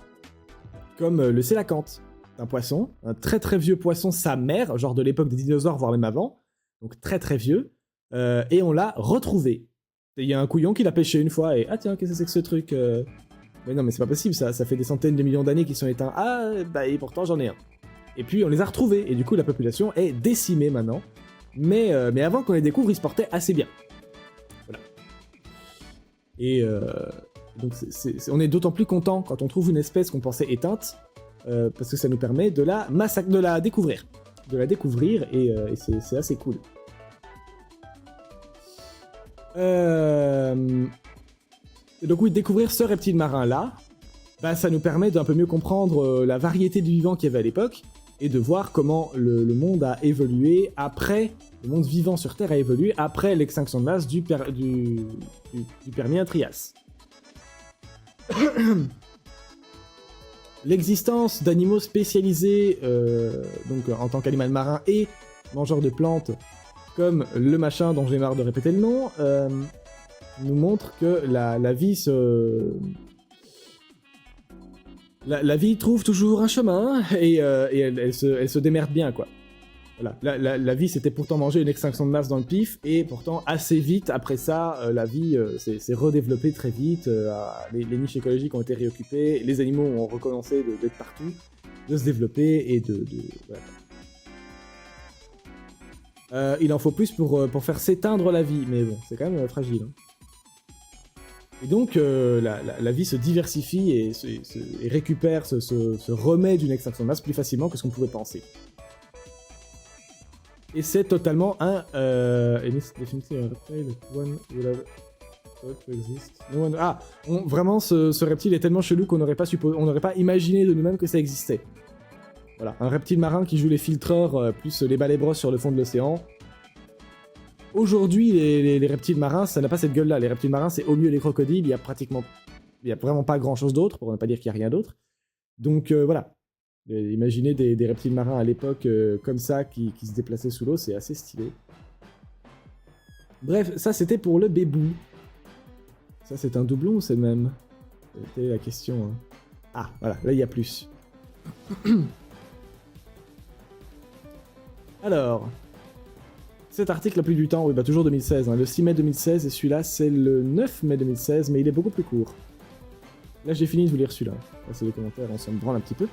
comme le sélacanthe, un poisson, un très très vieux poisson, sa mère, genre de l'époque des dinosaures, voire même avant, donc très très vieux, et on l'a retrouvé. Il y a un couillon qui l'a pêché une fois, et ah tiens, qu'est-ce que c'est que ce truc Mais non, mais c'est pas possible, ça fait des centaines de millions d'années qu'ils sont éteints. Ah, bah et pourtant j'en ai un. Et puis on les a retrouvés, et du coup la population est décimée maintenant. Mais avant qu'on les découvre, ils se portaient assez bien. Voilà. Et donc on est d'autant plus content quand on trouve une espèce qu'on pensait éteinte, parce que ça nous permet de la découvrir. De la découvrir, et c'est assez cool. Donc oui, découvrir ce reptile marin-là, bah, ça nous permet d'un peu mieux comprendre la variété du vivant qu'il y avait à l'époque, et de voir comment le monde a évolué après, le monde vivant sur Terre a évolué après l'extinction de masse du Permien-Trias. L'existence d'animaux spécialisés donc en tant qu'animal marin et mangeurs de plantes, comme le machin dont j'ai marre de répéter le nom, nous montre que la vie La vie trouve toujours un chemin, et elle se démerde bien, quoi. Voilà. La vie, c'était pourtant manger une extinction de masse dans le pif, et pourtant, assez vite, après ça, la vie s'est redéveloppée très vite, les niches écologiques ont été réoccupées, les animaux ont recommencé d'être partout, de se développer, et voilà. Il en faut plus pour faire s'éteindre la vie, mais bon, c'est quand même fragile, hein. Et donc, la vie se diversifie et récupère, se remet d'une extinction de masse plus facilement que ce qu'on pouvait penser. Et c'est totalement un... vraiment, ce reptile est tellement chelou qu'on n'aurait pas imaginé de nous-mêmes que ça existait. Voilà, un reptile marin qui joue les filtreurs, plus les balais brosses sur le fond de l'océan. Aujourd'hui, les reptiles marins, ça n'a pas cette gueule-là. Les reptiles marins, c'est au mieux les crocodiles, il y a vraiment pas grand-chose d'autre, pour ne pas dire qu'il n'y a rien d'autre. Donc voilà. Imaginez des reptiles marins à l'époque comme ça, qui se déplaçaient sous l'eau, c'est assez stylé. Bref, ça c'était pour le bébou. Ça c'est un doublon ou c'est le même? C'était la question. Hein. Ah, voilà, là il y a plus. Alors... Cet article a plus du temps, oui, bah toujours 2016, hein. Le 6 mai 2016, et celui-là, c'est le 9 mai 2016, mais il est beaucoup plus court. Là, j'ai fini de vous lire celui-là. Là, c'est les commentaires, on s'en branle un petit peu.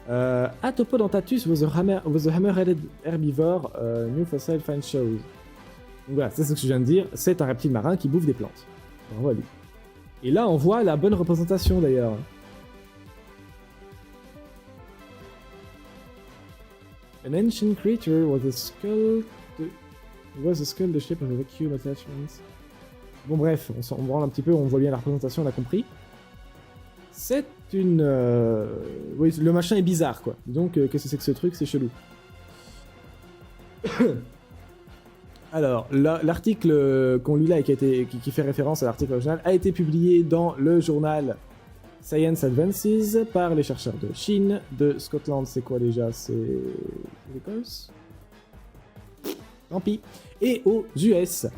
Atopodentatus was a hammer-headed herbivore, new fossil find shows. Donc voilà, c'est ce que je viens de dire, c'est un reptile marin qui bouffe des plantes. Bravo à lui. Et là, on voit la bonne représentation, d'ailleurs. An ancient creature was a skull the shape of a vacuum attachment. Bon bref, on s'en branle un petit peu, on voit bien la représentation, on a compris. C'est une... Oui, le machin est bizarre, quoi. Donc, qu'est-ce que c'est que ce truc? C'est chelou. Alors, l'article qu'on lit là et qui fait référence à l'article original a été publié dans le journal Science Advances par les chercheurs de Chine, de Scotland, c'est quoi déjà? C'est l'Écosse? Tant pis. Et aux US.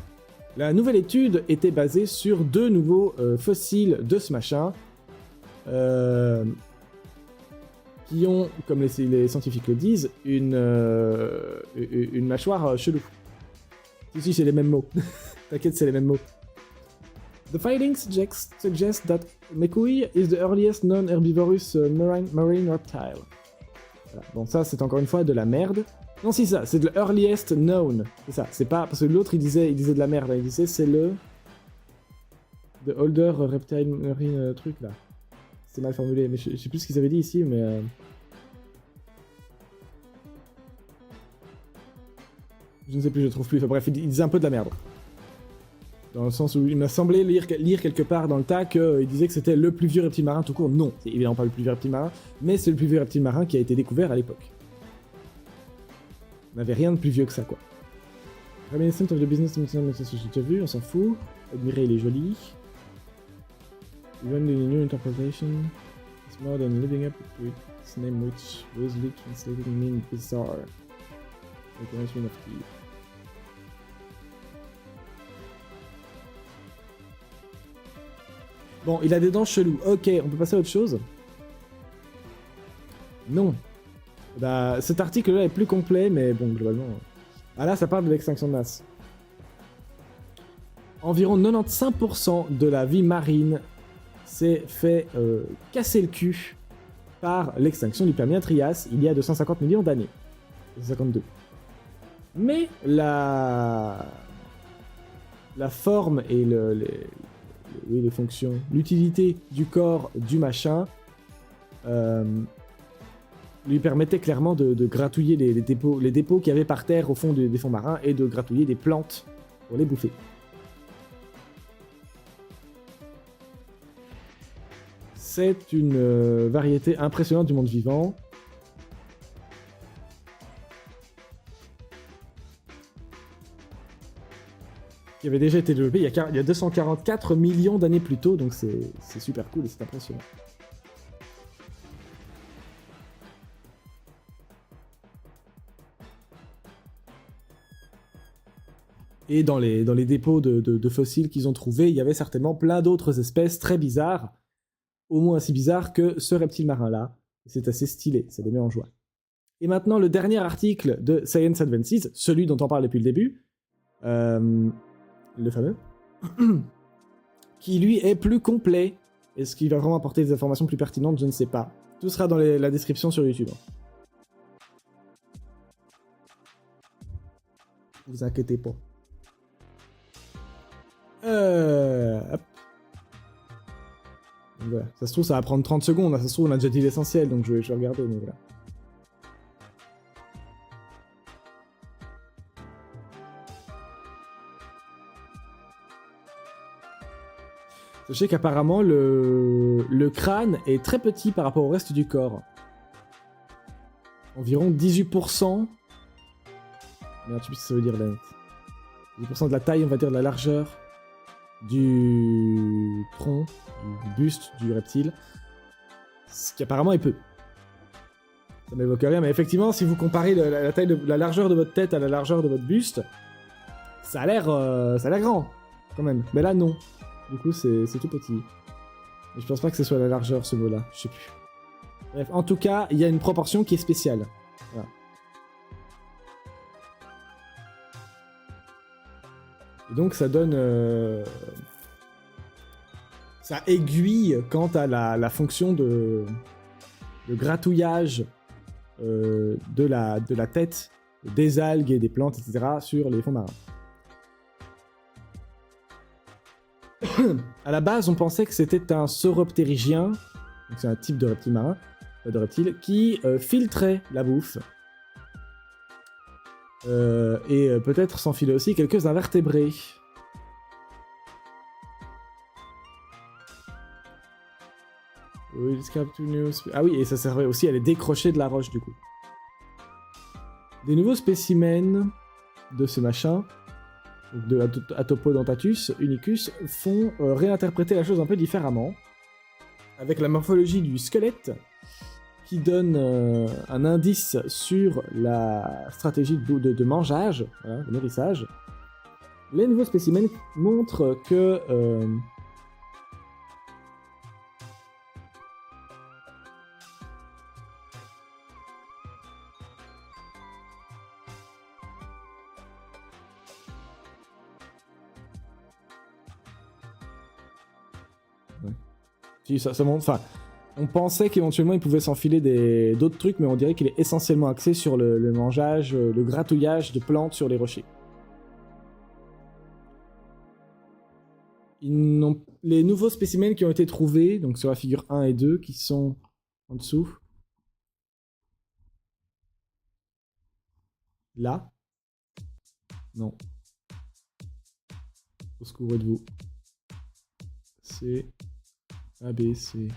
La nouvelle étude était basée sur 2 nouveaux fossiles de ce machin, qui ont, comme les scientifiques le disent, une mâchoire chelou. Si, c'est les mêmes mots. T'inquiète, c'est les mêmes mots. The findings suggest that Mekui is the earliest non-herbivorous marine reptile. Voilà. Bon, ça, c'est encore une fois de la merde. Non, si, ça, c'est de l'earliest known. C'est ça, c'est pas... Parce que l'autre, il disait de la merde. Il disait, c'est le... The older reptile marine truc, là. C'est mal formulé, mais je sais plus ce qu'ils avaient dit ici, mais... Je ne sais plus, je trouve plus. Enfin bref, il disait un peu de la merde. Dans le sens où il m'a semblé lire quelque part dans le tas qu'il disait que c'était le plus vieux reptile marin tout court. Non, c'est évidemment pas le plus vieux reptile marin, mais c'est le plus vieux reptile marin qui a été découvert à l'époque. On n'avait rien de plus vieux que ça, quoi. Reminiscent of the business, j'ai déjà vu, on s'en fout. Admirer, il est joli. Even the new interpretation is more than living up to its name, which loosely translated means bizarre. Recognition of the... Bon, il a des dents cheloues. Ok, on peut passer à autre chose? Non. Bah, cet article-là est plus complet, mais bon, globalement... Ah là, ça parle de l'extinction de masse. Environ 95% de la vie marine s'est fait casser le cul par l'extinction du Permien-Trias il y a 250 millions d'années. 252. Mais la forme et les fonctions, l'utilité du corps du machin lui permettait clairement de gratouiller les dépôts qu'il y avait par terre au fond des fonds marins et de gratouiller des plantes pour les bouffer. C'est une variété impressionnante du monde vivant. Qui avait déjà été développé il y a 244 millions d'années plus tôt, donc c'est super cool et c'est impressionnant. Et dans les dépôts de fossiles qu'ils ont trouvés, il y avait certainement plein d'autres espèces très bizarres, au moins aussi bizarres que ce reptile marin-là. C'est assez stylé, ça les met en joie. Et maintenant, le dernier article de Science Advances, celui dont on parle depuis le début, le fameux, qui lui est plus complet. Est-ce qu'il va vraiment apporter des informations plus pertinentes? Je ne sais pas. Tout sera dans la description sur YouTube. Ne vous inquiétez pas. Hop. Donc voilà. Ça se trouve, ça va prendre 30 secondes. Ça se trouve, on a déjà dit l'essentiel, donc je vais regarder, mais voilà. Sachez qu'apparemment, le crâne est très petit par rapport au reste du corps. Environ 18%. Merde, je sais plus ce que ça veut dire là. 10% de la taille, on va dire, de la largeur du tronc, du buste du reptile. Ce qui apparemment est peu. Ça m'évoque rien, mais effectivement, si vous comparez la taille la largeur de votre tête à la largeur de votre buste, ça a l'air grand, quand même. Mais là, non. Du coup, c'est tout petit. Mais je pense pas que ce soit la largeur, ce mot-là. Je sais plus. Bref, en tout cas, il y a une proportion qui est spéciale. Voilà. Et donc, ça donne... ça aiguille quant à la fonction de gratouillage de la tête des algues et des plantes, etc. sur les fonds marins. À la base, on pensait que c'était un sauroptérygien, donc c'est un type de reptile marin, qui filtrait la bouffe. Et peut-être s'enfiler aussi quelques invertébrés. Ah oui, et ça servait aussi à les décrocher de la roche, du coup. Des nouveaux spécimens de ce machin, de Atopodontatus unicus, font réinterpréter la chose un peu différemment, avec la morphologie du squelette, qui donne un indice sur la stratégie de mangeage, voilà, de nourrissage. Les nouveaux spécimens montrent que... Ça montre... Enfin, on pensait qu'éventuellement il pouvait s'enfiler d'autres trucs, mais on dirait qu'il est essentiellement axé sur le mangeage, le gratouillage de plantes sur les rochers. Les nouveaux spécimens qui ont été trouvés, donc sur la figure 1 et 2, qui sont en dessous. Là. Non. Au secours, êtes-vous? C. A, B, C.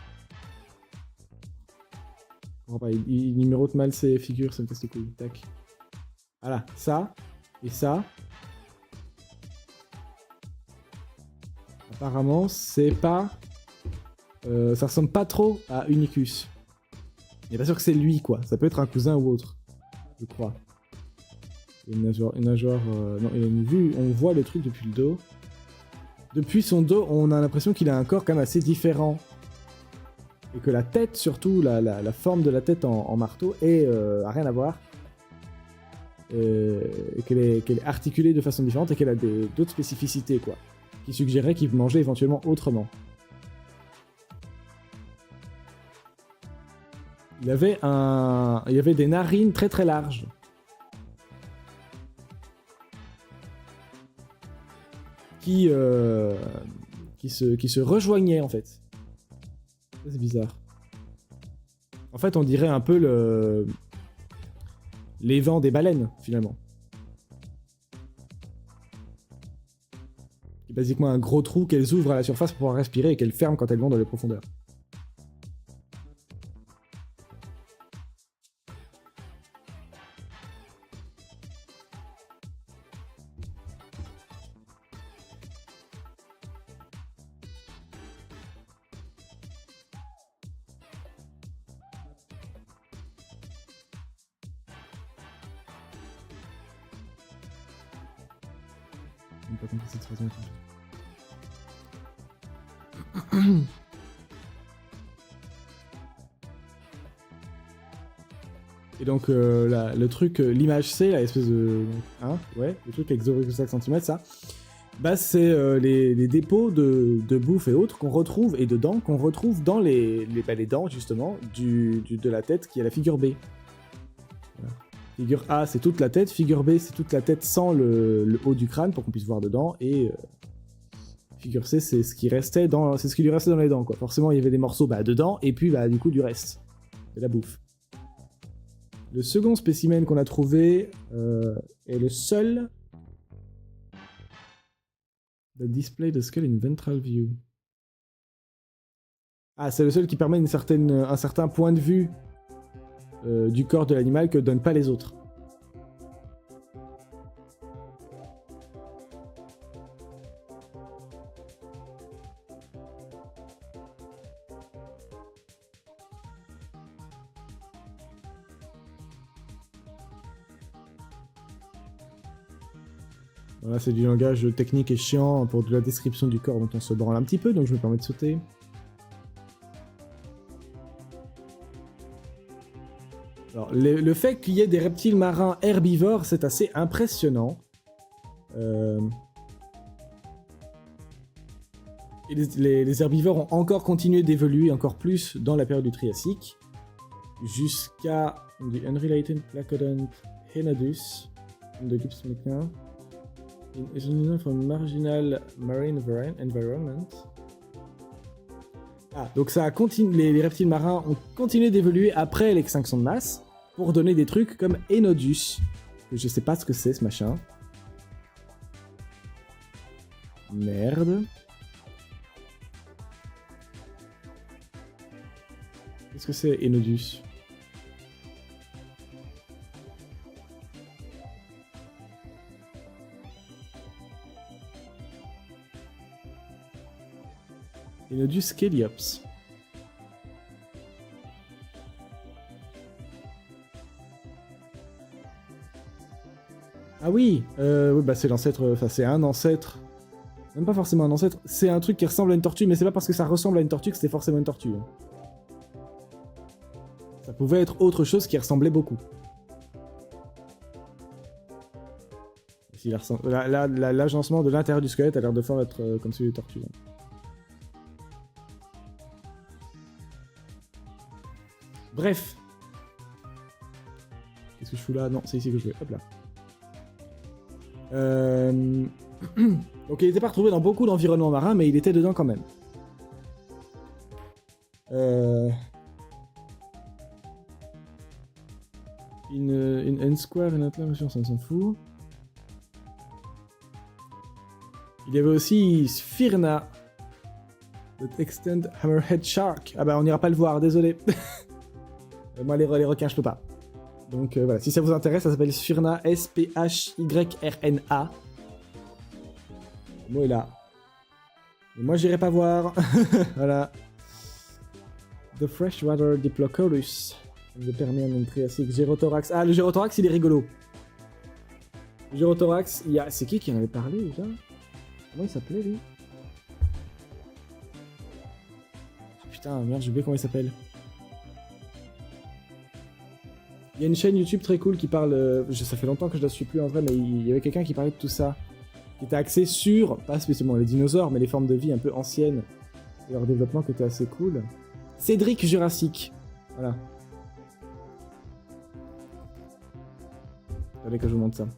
Je comprends pas, il numérote mal ses figures, ça me casse les couilles. Tac. Voilà, ça. Et ça. Apparemment, c'est pas... ça ressemble pas trop à Unicus. Il n'est pas sûr que c'est lui, quoi. Ça peut être un cousin ou autre. Je crois. Il y a une nageoire... non, il a une vue. On voit le truc depuis le dos. Depuis son dos, on a l'impression qu'il a un corps quand même assez différent. Et que la tête, surtout, la forme de la tête en marteau, a rien à voir. Et qu'elle est articulée de façon différente et qu'elle a d'autres spécificités, quoi. Qui suggérerait qu'il mangeait éventuellement autrement. Il y avait des narines très très larges. Qui se rejoignaient en fait. C'est bizarre. En fait, on dirait un peu les vents des baleines, finalement. C'est basiquement un gros trou qu'elles ouvrent à la surface pour pouvoir respirer et qu'elles ferment quand elles vont dans les profondeurs. Je n'ai pas compris cette phrase. Et donc le truc, l'image C, la espèce de... Hein, ouais, le truc avec 0,5 cm, ça. Bah c'est les dépôts de bouffe et autres qu'on retrouve, et de dents, qu'on retrouve dans les dents, justement, de la tête qui est la figure B. Voilà. Figure A, c'est toute la tête. Figure B, c'est toute la tête sans le haut du crâne, pour qu'on puisse voir dedans. Et figure C, c'est ce qui restait c'est ce qui lui restait dans les dents, quoi. Forcément, il y avait des morceaux dedans, et puis du coup du reste. De la bouffe. Le second spécimen qu'on a trouvé est le seul... The display the skull in ventral view. Ah, c'est le seul qui permet un certain point de vue du corps de l'animal que donnent pas les autres. Voilà, c'est du langage technique et chiant pour de la description du corps dont on se branle un petit peu, donc je me permets de sauter. Alors, le fait qu'il y ait des reptiles marins herbivores, c'est assez impressionnant. Et les herbivores ont encore continué d'évoluer encore plus dans la période du Triassique, jusqu'à the unrelated placodont Henodus, de Gipsmithia. From marginal marine environment. Ah, donc ça a continué, les reptiles marins ont continué d'évoluer après l'extinction de masse pour donner des trucs comme Enodus. Je sais pas ce que c'est ce machin. Merde. Qu'est-ce que c'est Enodus ? Enodus Skeliops. Ah oui, oui bah c'est l'ancêtre, enfin c'est un ancêtre. Même pas forcément un ancêtre, c'est un truc qui ressemble à une tortue, mais c'est pas parce que ça ressemble à une tortue que c'est forcément une tortue. Ça pouvait être autre chose qui ressemblait beaucoup. L'agencement de l'intérieur du squelette a l'air de fort être comme celui des tortues. Bref. Qu'est-ce que je fous là? Non, c'est ici que je vais. Hop là. Donc il n'était pas retrouvé dans beaucoup d'environnements marins, mais il était dedans quand même. Une N-square, une atlas, on s'en fout. Il y avait aussi Sphyrna. The Extend Hammerhead Shark. Ah bah on n'ira pas le voir, désolé. Moi les requins je peux pas. Donc voilà, si ça vous intéresse, ça s'appelle Sphyrna, S-P-H-Y-R-N-A. Le mot est là. Et moi j'irai pas voir. Voilà. The Freshwater Diplocaulus. The Permian Triassic Gyrothorax. Ah le Gyrothorax il est rigolo. Le Gyrothorax, il y a... C'est qui en avait parlé déjà? Comment il s'appelait lui? Putain, merde, j'ai oublié comment il s'appelle. Il y a une chaîne YouTube très cool qui parle... Ça fait longtemps que je la suis plus en vrai, mais il y avait quelqu'un qui parlait de tout ça. Qui était axé sur, pas spécialement les dinosaures, mais les formes de vie un peu anciennes. Et leur développement qui était assez cool. Cédric Jurassic. Voilà. Fallait que je vous montre ça.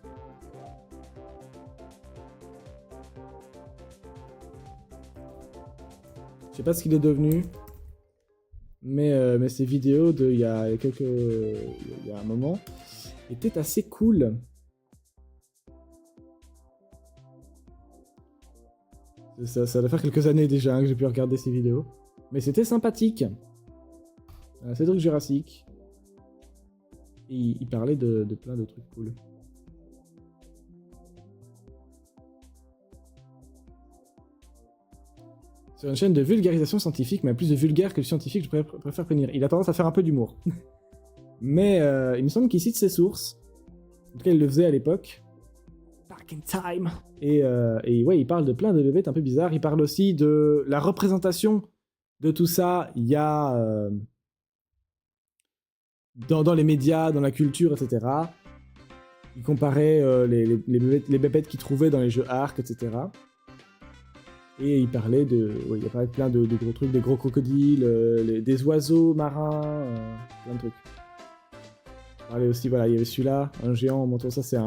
Je sais pas ce qu'il est devenu. Mais ces vidéos il y a un moment étaient assez cool. Ça doit faire quelques années déjà que j'ai pu regarder ces vidéos. Mais c'était sympathique. Cédric Jurassic. Il parlait de plein de trucs cool. Sur une chaîne de vulgarisation scientifique, mais plus de vulgaire que de scientifique, je préfère prévenir. Il a tendance à faire un peu d'humour. Mais il me semble qu'il cite ses sources. En tout cas, il le faisait à l'époque. Back in time. Et ouais, il parle de plein de bêtes un peu bizarres. Il parle aussi de la représentation de tout ça. Il y a dans les médias, dans la culture, etc. Il comparait les bébêtes qu'il trouvait dans les jeux Ark, etc. Et il parlait ouais, il parlait de plein de gros trucs, des gros crocodiles, des oiseaux marins, plein de trucs. Il parlait aussi, voilà, il y avait celui-là, un géant en manteau, ça c'est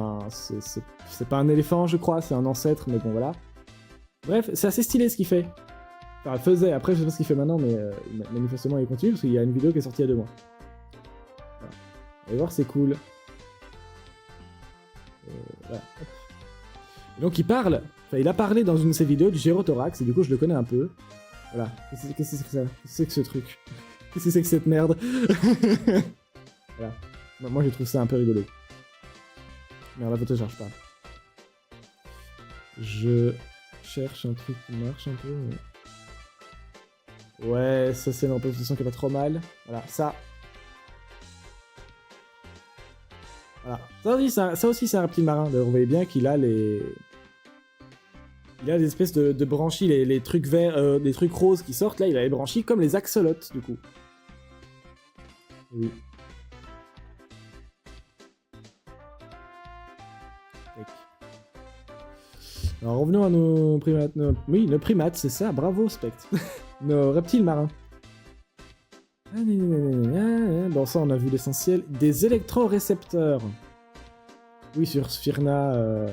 pas un éléphant je crois, c'est un ancêtre, mais bon voilà. Bref, c'est assez stylé ce qu'il fait. Enfin, il faisait, après je sais pas ce qu'il fait maintenant, mais manifestement il continue, parce qu'il y a une vidéo qui est sortie il y a 2 mois. Voilà. Allez voir, c'est cool. Voilà. Et donc il parle, enfin il a parlé dans une de ses vidéos du Gyrothorax, et du coup je le connais un peu. Voilà, qu'est-ce que c'est que ça? Qu'est-ce que c'est que ce truc? Qu'est-ce que c'est que cette merde? Voilà, moi je trouve ça un peu rigolo. Merde, la photo charge pas. Je cherche un truc qui marche un peu. Mais... Ouais, ça c'est une représentation qui est pas trop mal. Voilà, ça. Voilà. Ça aussi c'est un reptile marin. Vous voyez bien qu'il a les... Il a des espèces de branchies, les trucs verts, des trucs roses qui sortent, là il a les branchies comme les axolotes du coup. Oui. Alors revenons à nos primates. Oui, nos primates, c'est ça, bravo Spectre. Nos reptiles marins. Bon, ça on a vu l'essentiel. Des électrorécepteurs. Oui, sur Sphyrna.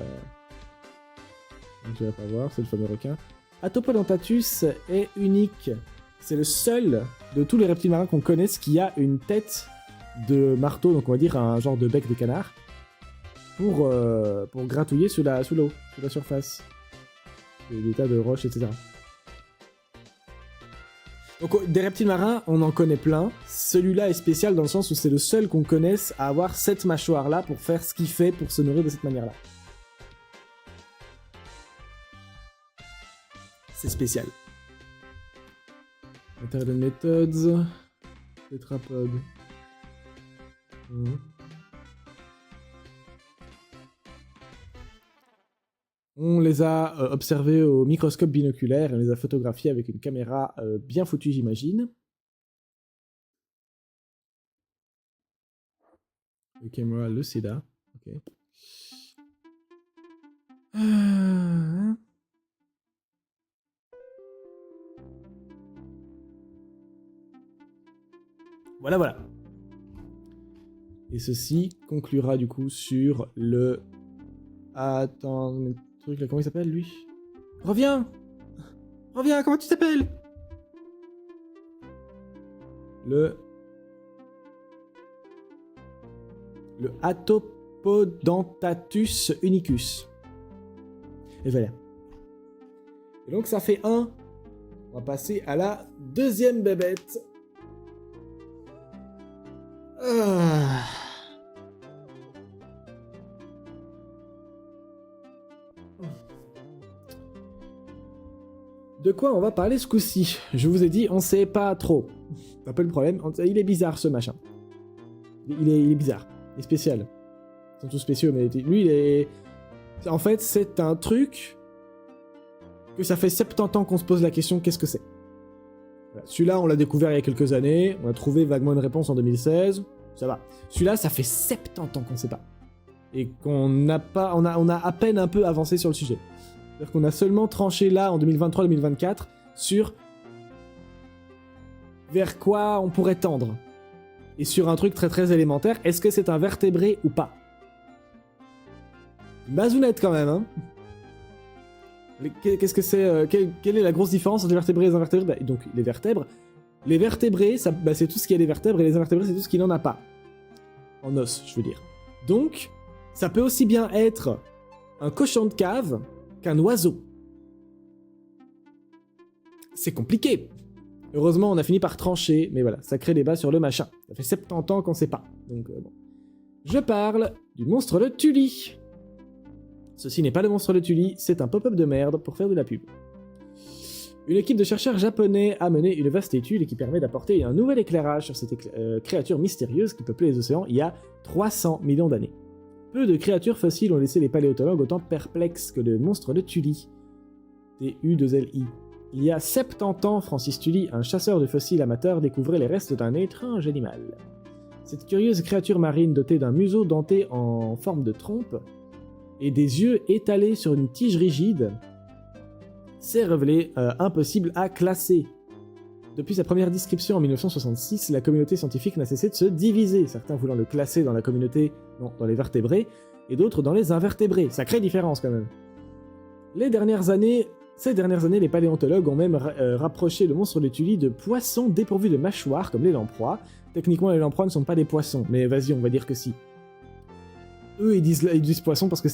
Je vais pas voir, c'est le fameux requin. Atopodontatus est unique. C'est le seul de tous les reptiles marins qu'on connaisse qui a une tête de marteau, donc on va dire un genre de bec de canard, pour gratouiller sous l'eau, sous la surface. Des tas de roches, etc. Donc des reptiles marins, on en connaît plein. Celui-là est spécial dans le sens où c'est le seul qu'on connaisse à avoir cette mâchoire-là pour faire ce qu'il fait pour se nourrir de cette manière-là. C'est spécial. Material Methods. Tétrapodes. On les a observés au microscope binoculaire et on les a photographiés avec une caméra bien foutue, j'imagine. Le caméra Lucida. Ok. Voilà, voilà. Et ceci conclura du coup sur le... Attends, mais truc là, comment il s'appelle lui? Reviens! Reviens, comment tu t'appelles? Le Atopodontatus unicus. Et voilà. Et donc ça fait 1. On va passer à la deuxième bébête. Ah. De quoi on va parler ce coup-ci? Je vous ai dit, on sait pas trop. C'est un peu le problème. Il est bizarre ce machin. Il est bizarre. Il est spécial. Ils sont tous spéciaux, mais lui, il est... En fait, c'est un truc que ça fait 70 ans qu'on se pose la question, qu'est-ce que c'est? Voilà. Celui-là, on l'a découvert il y a quelques années. On a trouvé vaguement une réponse en 2016. Ça va. Celui-là, ça fait 70 ans qu'on ne sait pas. Et qu'on n'a pas... On a à peine un peu avancé sur le sujet. C'est-à-dire qu'on a seulement tranché là, en 2023-2024, sur vers quoi on pourrait tendre. Et sur un truc très très élémentaire, est-ce que c'est un vertébré ou pas? Une bazounette quand même, hein. Qu'est-ce que c'est quelle est la grosse différence entre les vertébrés et les invertébrés? Donc les vertèbres. Les vertébrés, c'est tout ce qui a des vertèbres, et les invertébrés, c'est tout ce qui n'en a pas. En os, je veux dire. Donc, ça peut aussi bien être un cochon de cave qu'un oiseau. C'est compliqué. Heureusement, on a fini par trancher, mais voilà, sacré débat sur le machin. Ça fait 70 ans qu'on sait pas. Donc, bon. Je parle du monstre de Tully. Ceci n'est pas le monstre de Tully, c'est un pop-up de merde pour faire de la pub. Une équipe de chercheurs japonais a mené une vaste étude qui permet d'apporter un nouvel éclairage sur cette créature mystérieuse qui peuplait les océans il y a 300 millions d'années. Peu de créatures fossiles ont laissé les paléontologues autant perplexes que le monstre de Tully. T-U-2-L-I. Il y a 70 ans, Francis Tully, un chasseur de fossiles amateur, découvrait les restes d'un étrange animal. Cette curieuse créature marine dotée d'un museau denté en forme de trompe et des yeux étalés sur une tige rigide s'est révélée impossible à classer. Depuis sa première description en 1966, la communauté scientifique n'a cessé de se diviser, certains voulant le classer dans la communauté, dans les vertébrés, et d'autres dans les invertébrés. Sacrée différence quand même. Ces dernières années, les paléontologues ont même rapproché le monstre de Tully de poissons dépourvus de mâchoires, comme les lamproies. Techniquement, les lamproies ne sont pas des poissons, mais vas-y, on va dire que si. Eux, ils disent poissons parce que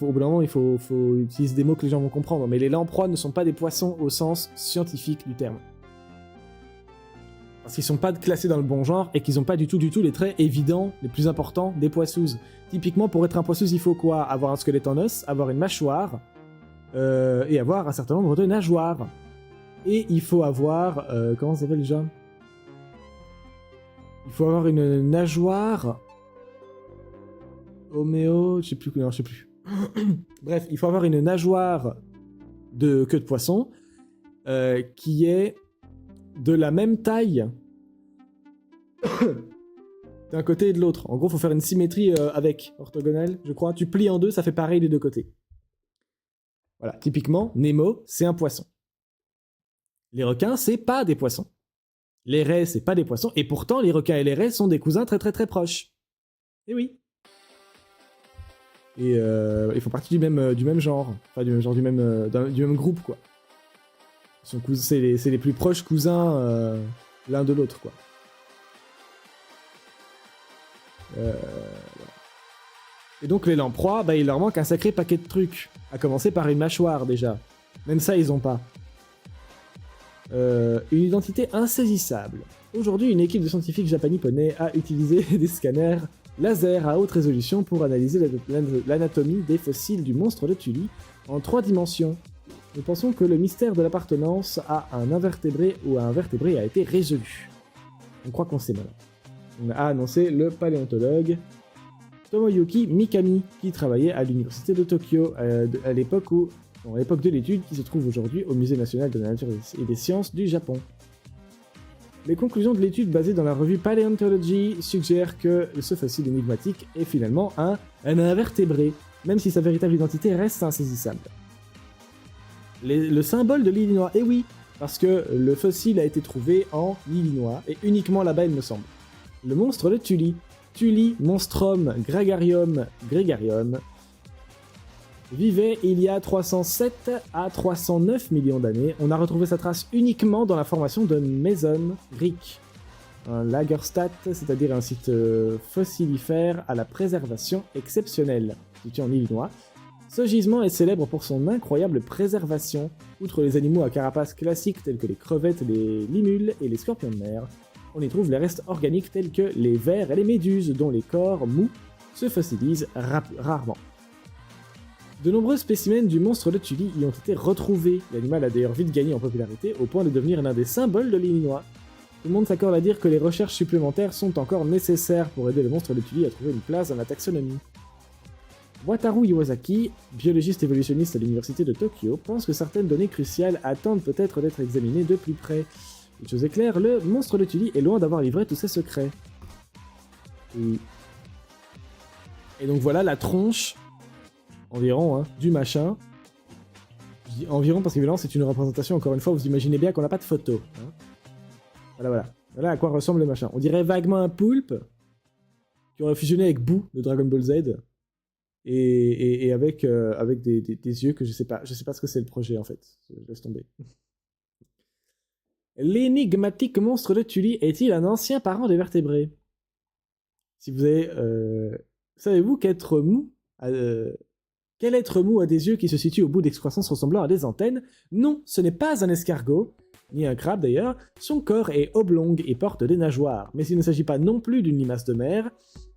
au bout d'un moment, il faut utiliser des mots que les gens vont comprendre, mais les lamproies ne sont pas des poissons au sens scientifique du terme. Parce qu'ils sont pas classés dans le bon genre et qu'ils n'ont pas du tout les traits évidents, les plus importants des poisseuses. Typiquement, pour être un poisseuse, il faut quoi? Avoir un squelette en os, avoir une mâchoire, et avoir un certain nombre de nageoires. Et il faut avoir... comment ça s'appelle déjà? Il faut avoir une nageoire... Homéo... Je sais plus... Non, je sais plus. Bref, il faut avoir une nageoire de queue de poisson qui est de la même taille d'un côté et de l'autre. En gros, il faut faire une symétrie avec orthogonale, je crois. Tu plies en deux, ça fait pareil des deux côtés. Voilà, typiquement, Nemo, c'est un poisson. Les requins, c'est pas des poissons. Les raies, c'est pas des poissons, et pourtant, les requins et les raies sont des cousins très très très proches. Et oui. Et ils font partie du même genre. Enfin, du même genre, du même groupe, quoi. C'est les plus proches cousins l'un de l'autre, quoi. Et donc les lamproies, il leur manque un sacré paquet de trucs. À commencer par une mâchoire, déjà. Même ça, ils ont pas. Une identité insaisissable. Aujourd'hui, une équipe de scientifiques japonais a utilisé des scanners laser à haute résolution pour analyser l'anatomie des fossiles du monstre de Tully en 3 dimensions. Nous pensons que le mystère de l'appartenance à un invertébré ou à un vertébré a été résolu. On croit qu'on sait maintenant. On a annoncé le paléontologue Tomoyuki Mikami, qui travaillait à l'université de Tokyo à l'époque de l'étude, qui se trouve aujourd'hui au Musée national de la nature et des sciences du Japon. Les conclusions de l'étude basée dans la revue Paleontology suggèrent que ce fossile énigmatique est finalement un invertébré, même si sa véritable identité reste insaisissable. Le symbole de l'Illinois, et oui, parce que le fossile a été trouvé en Illinois, et uniquement là-bas il me semble. Le monstre de Tully, Tully monstrum gregarium, vivait il y a 307 à 309 millions d'années. On a retrouvé sa trace uniquement dans la formation de Méson Greek, un lagerstadt, c'est-à-dire un site fossilifère à la préservation exceptionnelle, situé en Illinois. Ce gisement est célèbre pour son incroyable préservation. Outre les animaux à carapace classiques tels que les crevettes, les limules et les scorpions de mer, on y trouve les restes organiques tels que les vers et les méduses dont les corps mous se fossilisent rarement. De nombreux spécimens du monstre de Tully y ont été retrouvés. L'animal a d'ailleurs vite gagné en popularité au point de devenir l'un des symboles de l'Illinois. Tout le monde s'accorde à dire que les recherches supplémentaires sont encore nécessaires pour aider le monstre de Tully à trouver une place dans la taxonomie. Wataru Iwasaki, biologiste évolutionniste à l'université de Tokyo, pense que certaines données cruciales attendent peut-être d'être examinées de plus près. Une chose est claire, le monstre de Tully est loin d'avoir livré tous ses secrets. Et donc voilà la tronche, environ, du machin. Je dis environ parce qu'évidemment c'est une représentation, encore une fois, vous imaginez bien qu'on n'a pas de photo. Voilà. Voilà à quoi ressemble le machin. On dirait vaguement un poulpe qui aurait fusionné avec Boo de Dragon Ball Z. Et avec des yeux que je sais pas ce que c'est le projet en fait, je laisse tomber. L'énigmatique monstre de Tully est-il un ancien parent des vertébrés? Si vous avez... savez-vous quel être mou a des yeux qui se situent au bout d'excroissance ressemblant à des antennes? Non, ce n'est pas un escargot, ni un crabe d'ailleurs, son corps est oblong et porte des nageoires, mais il ne s'agit pas non plus d'une limace de mer.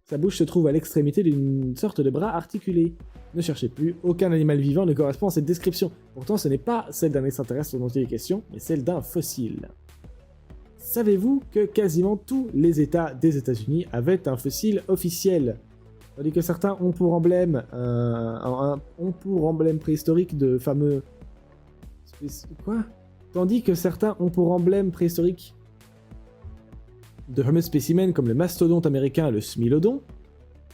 Sa bouche se trouve à l'extrémité d'une sorte de bras articulé. Ne cherchez plus, aucun animal vivant ne correspond à cette description. Pourtant, ce n'est pas celle d'un extraterrestre dont il est question, mais celle d'un fossile. Savez-vous que quasiment tous les États des États-Unis avaient un fossile officiel? Tandis que certains ont pour emblème préhistorique de fameux... Quoi? Tandis que certains ont pour emblème préhistorique de fameux spécimens comme le mastodonte américain, le smilodon,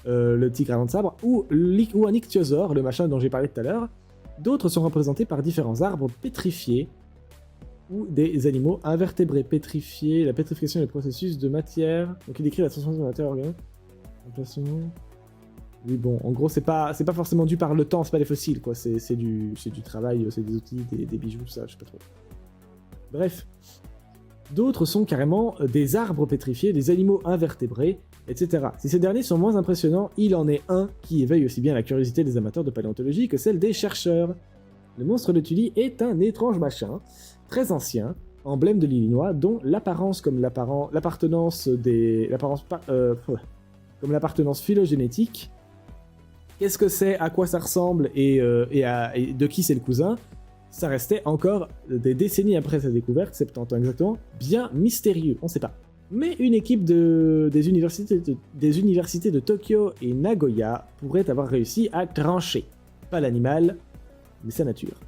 le tigre à dents de sabre, ou un ichthyosaure, le machin dont j'ai parlé tout à l'heure. D'autres sont représentés par différents arbres pétrifiés ou des animaux invertébrés pétrifiés. La pétrification est le processus de matière. Donc il décrit la transformation de matière organique. Oui, bon, en gros, c'est pas forcément dû par le temps, c'est pas des fossiles, quoi. C'est du travail, c'est des outils, des bijoux, ça, je sais pas trop. Bref. D'autres sont carrément des arbres pétrifiés, des animaux invertébrés, etc. Si ces derniers sont moins impressionnants, il en est un qui éveille aussi bien la curiosité des amateurs de paléontologie que celle des chercheurs. Le monstre de Tully est un étrange machin, très ancien, emblème de l'Illinois, dont l'apparence comme l'appartenance phylogénétique. Qu'est-ce que c'est, à quoi ça ressemble et de qui c'est le cousin? Ça restait encore des décennies après sa découverte, 70 ans exactement, bien mystérieux, on sait pas. Mais une équipe des universités de Tokyo et Nagoya pourrait avoir réussi à trancher. Pas l'animal, mais sa nature.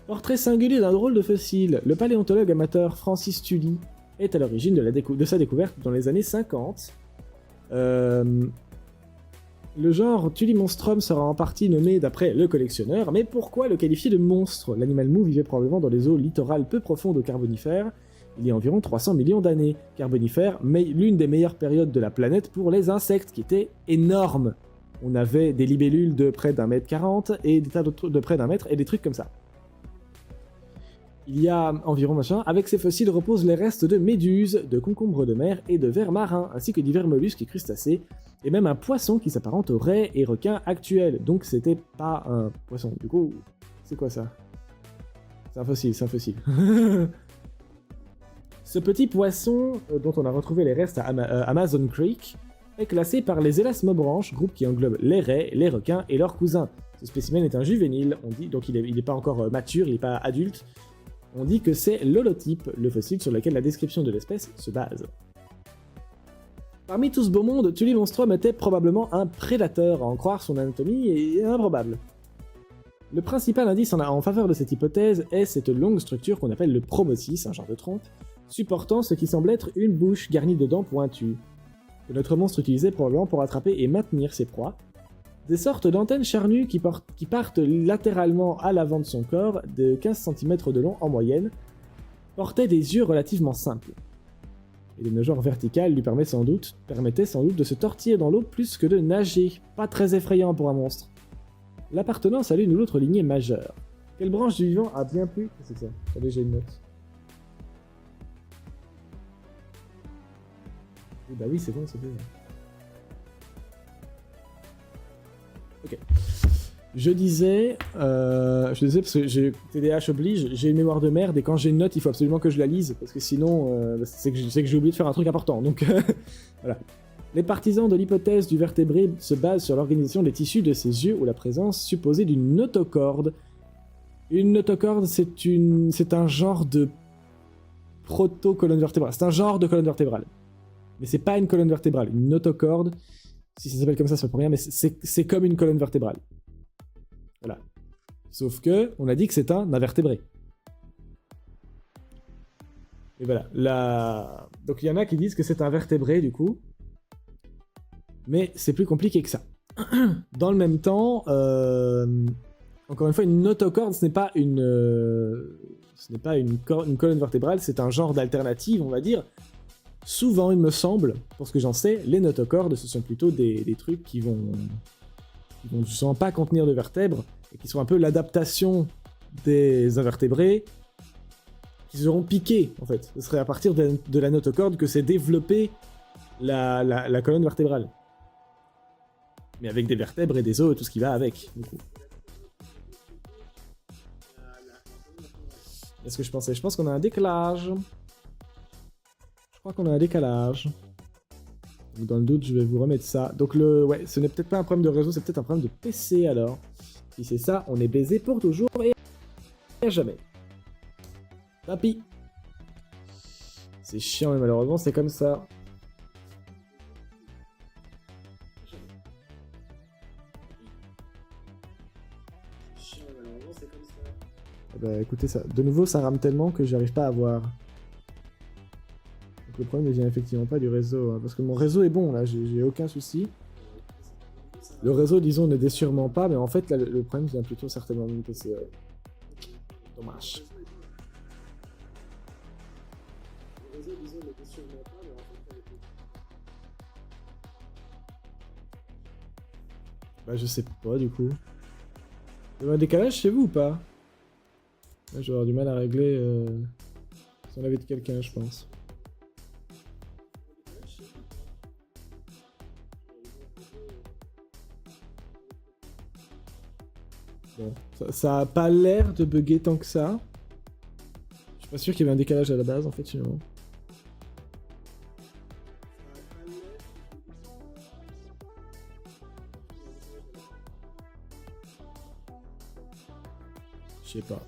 Portrait singulier d'un drôle de fossile, le paléontologue amateur Francis Tully est à l'origine de sa découverte dans les années 50. Le genre Tully monstrum sera en partie nommé d'après le collectionneur, mais pourquoi le qualifier de monstre? L'animal mou vivait probablement dans les eaux littorales peu profondes au Carbonifère, il y a environ 300 millions d'années. Carbonifère, mais l'une des meilleures périodes de la planète pour les insectes, qui étaient énormes. On avait des libellules de près d'1,40 m et des tas d'autres de près d'1 mètre et des trucs comme ça. Il y a environ avec ces fossiles reposent les restes de méduses, de concombres de mer et de vers marins, ainsi que divers mollusques et crustacés, et même un poisson qui s'apparente aux raies et requins actuels, donc c'était pas un poisson. Du coup, c'est quoi ça? C'est un fossile. Ce petit poisson, dont on a retrouvé les restes à Amazon Creek, est classé par les élasmobranches, groupe qui englobe les raies, les requins et leurs cousins. Ce spécimen est un juvénile, on dit, donc il est pas encore mature, il n'est pas adulte. On dit que c'est l'holotype, le fossile sur lequel la description de l'espèce se base. Parmi tout ce beau monde, Tully monstrum était probablement un prédateur, à en croire son anatomie est improbable. Le principal indice en faveur de cette hypothèse est cette longue structure qu'on appelle le proboscis, un genre de trompe, supportant ce qui semble être une bouche garnie de dents pointues, que notre monstre utilisait probablement pour attraper et maintenir ses proies, des sortes d'antennes charnues qui partent latéralement à l'avant de son corps, de 15 cm de long en moyenne, portaient des yeux relativement simples. Et les nageoires verticales lui permettaient sans doute de se tortiller dans l'eau plus que de nager, pas très effrayant pour un monstre. L'appartenance à l'une ou l'autre lignée majeure. Quelle branche du vivant a bien plus... Qu'est-ce que c'est ça? Attendez, j'ai une note. Bah oui, c'est bon, c'est bien. Ok. Je disais parce que j'ai TDAH oblige, j'ai une mémoire de merde et quand j'ai une note, il faut absolument que je la lise parce que sinon, c'est que j'ai oublié de faire un truc important. Donc voilà. Les partisans de l'hypothèse du vertébré se basent sur l'organisation des tissus de ses yeux ou la présence supposée d'une notocorde. Une notocorde, c'est un genre de proto-colonne vertébrale. C'est un genre de colonne vertébrale. Mais c'est pas une colonne vertébrale. Une notocorde, si ça s'appelle comme ça pour rien, mais c'est comme une colonne vertébrale. Voilà. Sauf que, on a dit que c'est un invertébré. Et voilà. Donc il y en a qui disent que c'est un vertébré, du coup. Mais c'est plus compliqué que ça. Dans le même temps, encore une fois, une notocorde, ce n'est pas une colonne vertébrale, c'est un genre d'alternative, on va dire. Souvent, il me semble, pour ce que j'en sais, les notocordes, ce sont plutôt des trucs qui vont justement pas contenir de vertèbres, et qui sont un peu l'adaptation des invertébrés, qui seront piqués, en fait. Ce serait à partir de la notocorde que s'est développée la colonne vertébrale. Mais avec des vertèbres et des os et tout ce qui va avec, du coup. Qu'est-ce que je pensais? Je pense qu'on a un décalage. Je crois qu'on a un décalage. Donc dans le doute, je vais vous remettre ça. Donc ouais, ce n'est peut-être pas un problème de réseau, c'est peut-être un problème de PC alors. Si c'est ça, on est baisé pour toujours et à jamais. Tant pis. C'est chiant mais malheureusement c'est comme ça. Bah écoutez ça, de nouveau ça rame tellement que j'arrive pas à voir. Donc le problème ne vient effectivement pas du réseau, hein, parce que mon réseau est bon là, j'ai aucun souci. Le réseau disons ne l'est sûrement pas, mais en fait là, le problème vient plutôt certainement de mon PC. Dommage. Bah je sais pas du coup. Il y a un décalage chez vous ou pas? Là, je vais avoir du mal à régler si on avait de quelqu'un, je pense. Bon, ça a pas l'air de bugger tant que ça. Je suis pas sûr qu'il y avait un décalage à la base, en fait, finalement. Je sais pas.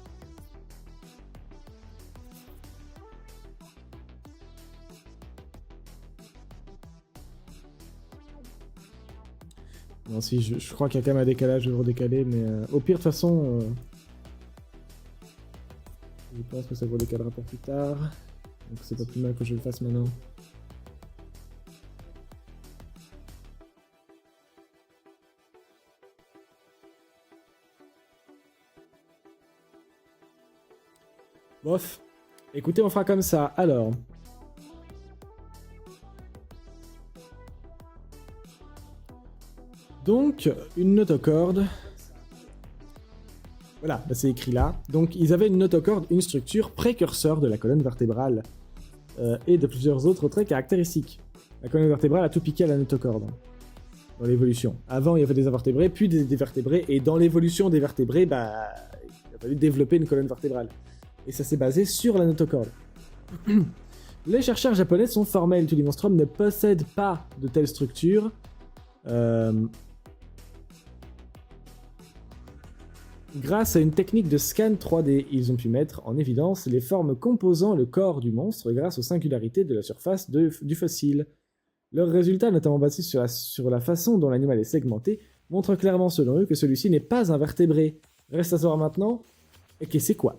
Non, si, je crois qu'il y a quand même un décalage, je vais redécaler, mais au pire, de toute façon, je pense que ça redécalera pour plus tard. Donc c'est pas plus mal que je le fasse maintenant. Bof. Écoutez, on fera comme ça. Alors. Donc, une notocorde. Voilà, bah c'est écrit là. Donc, ils avaient une notocorde, une structure précurseur de la colonne vertébrale et de plusieurs autres traits caractéristiques. La colonne vertébrale a tout piqué à la notocorde dans l'évolution. Avant, il y avait des invertébrés, puis des vertébrés, et dans l'évolution des vertébrés, bah, il a fallu développer une colonne vertébrale. Et ça s'est basé sur la notocorde. Les chercheurs japonais sont formels. Tous les monstrum ne possèdent pas de telle structure. Grâce à une technique de scan 3D, ils ont pu mettre en évidence les formes composant le corps du monstre grâce aux singularités de la surface du fossile. Leurs résultats, notamment basés sur la façon dont l'animal est segmenté, montrent clairement selon eux que celui-ci n'est pas un vertébré. Reste à savoir maintenant, et que c'est quoi,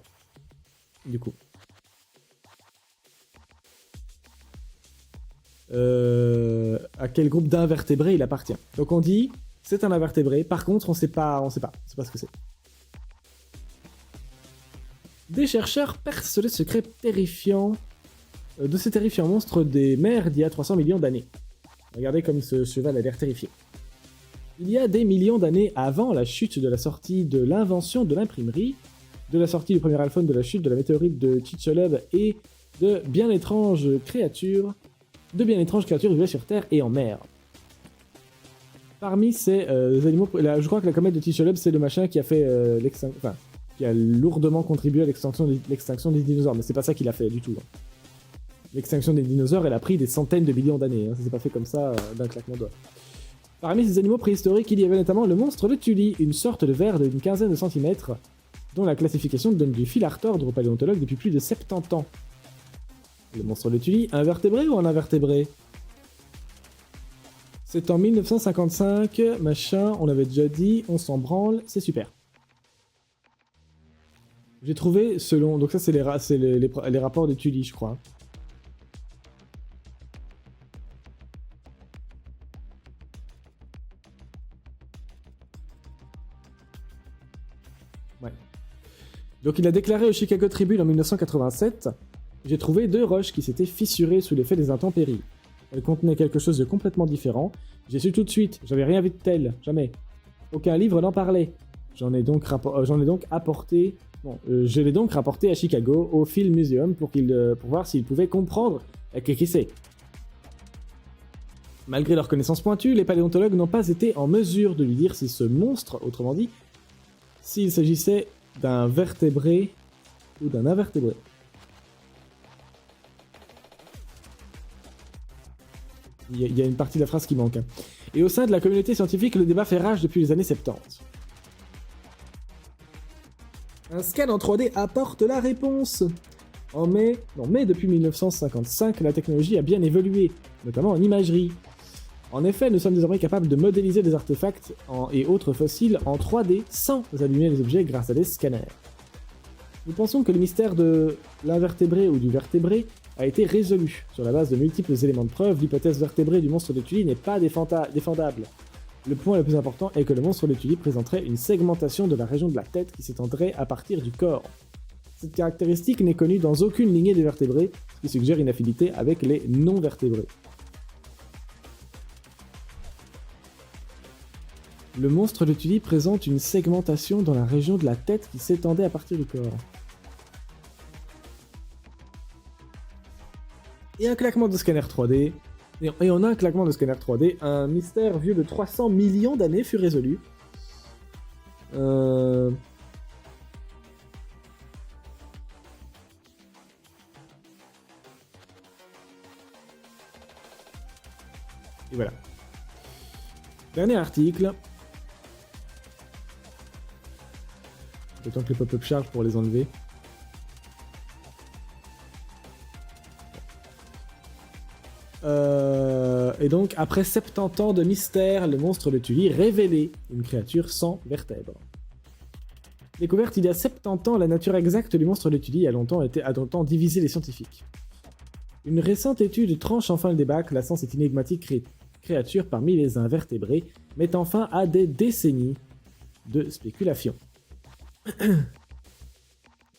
du coup. À quel groupe d'invertébrés il appartient. Donc on dit, c'est un invertébré, par contre on sait pas ce que c'est. Des chercheurs percent le secret terrifiant de ces terrifiants monstres des mers d'il y a 300 millions d'années. Regardez comme ce cheval a l'air terrifié. Il y a des millions d'années avant la chute de la sortie de l'invention de l'imprimerie, de la sortie du premier iPhone, de la chute de la météorite de Chicxulub et de bien étranges créatures vivaient sur Terre et en mer. Parmi ces animaux, je crois que la comète de Chicxulub, c'est le machin qui a fait qui a lourdement contribué à l'extinction des dinosaures, mais c'est pas ça qu'il a fait du tout. Hein. L'extinction des dinosaures, elle a pris des centaines de millions d'années, hein. Ça s'est pas fait comme ça d'un claquement de doigts. Parmi ces animaux préhistoriques, il y avait notamment le monstre de Tully, une sorte de ver d'une quinzaine de centimètres, dont la classification donne du fil à retordre aux paléontologues depuis plus de 70 ans. Le monstre de Tully, un vertébré ou un invertébré? C'est en 1955, machin, on l'avait déjà dit, on s'en branle, c'est super. J'ai trouvé selon... Donc ça c'est les rapports de Tully, je crois. Ouais. Donc il a déclaré au Chicago Tribune en 1987 « J'ai trouvé 2 roches qui s'étaient fissurées sous l'effet des intempéries. Elles contenaient quelque chose de complètement différent. J'ai su tout de suite, j'avais rien vu de tel, jamais. Aucun livre n'en parlait. Je l'ai donc rapporté à Chicago, au Field Museum, pour voir s'ils pouvaient comprendre qui c'est. Malgré leurs connaissances pointues, les paléontologues n'ont pas été en mesure de lui dire si ce monstre, autrement dit, s'il s'agissait d'un vertébré ou d'un invertébré. Il y a une partie de la phrase qui manque. Hein. Et au sein de la communauté scientifique, le débat fait rage depuis les années 70. Un scan en 3D apporte la réponse. En mai, depuis 1955, la technologie a bien évolué, notamment en imagerie. En effet, nous sommes désormais capables de modéliser des artefacts et autres fossiles en 3D sans allumer les objets grâce à des scanners. Nous pensons que le mystère de l'invertébré ou du vertébré a été résolu. Sur la base de multiples éléments de preuve, l'hypothèse vertébrée du monstre de Tully n'est pas défendable. Le point le plus important est que le monstre de Tully présenterait une segmentation de la région de la tête qui s'étendrait à partir du corps. Cette caractéristique n'est connue dans aucune lignée des vertébrés, ce qui suggère une affinité avec les non-vertébrés. Le monstre de Tully présente une segmentation dans la région de la tête qui s'étendait à partir du corps. Et un claquement de scanner 3D. Et en un claquement de scanner 3D, un mystère vieux de 300 millions d'années fut résolu. Et voilà. Dernier article. Autant que les pop-up chargent pour les enlever. Et donc, après 70 ans de mystère, le monstre de Tully révélait une créature sans vertèbres. Découverte il y a 70 ans, la nature exacte du monstre de Tully a longtemps divisé les scientifiques. Une récente étude tranche enfin le débat, classant cette énigmatique créature parmi les invertébrés, mettant fin à des décennies de spéculation.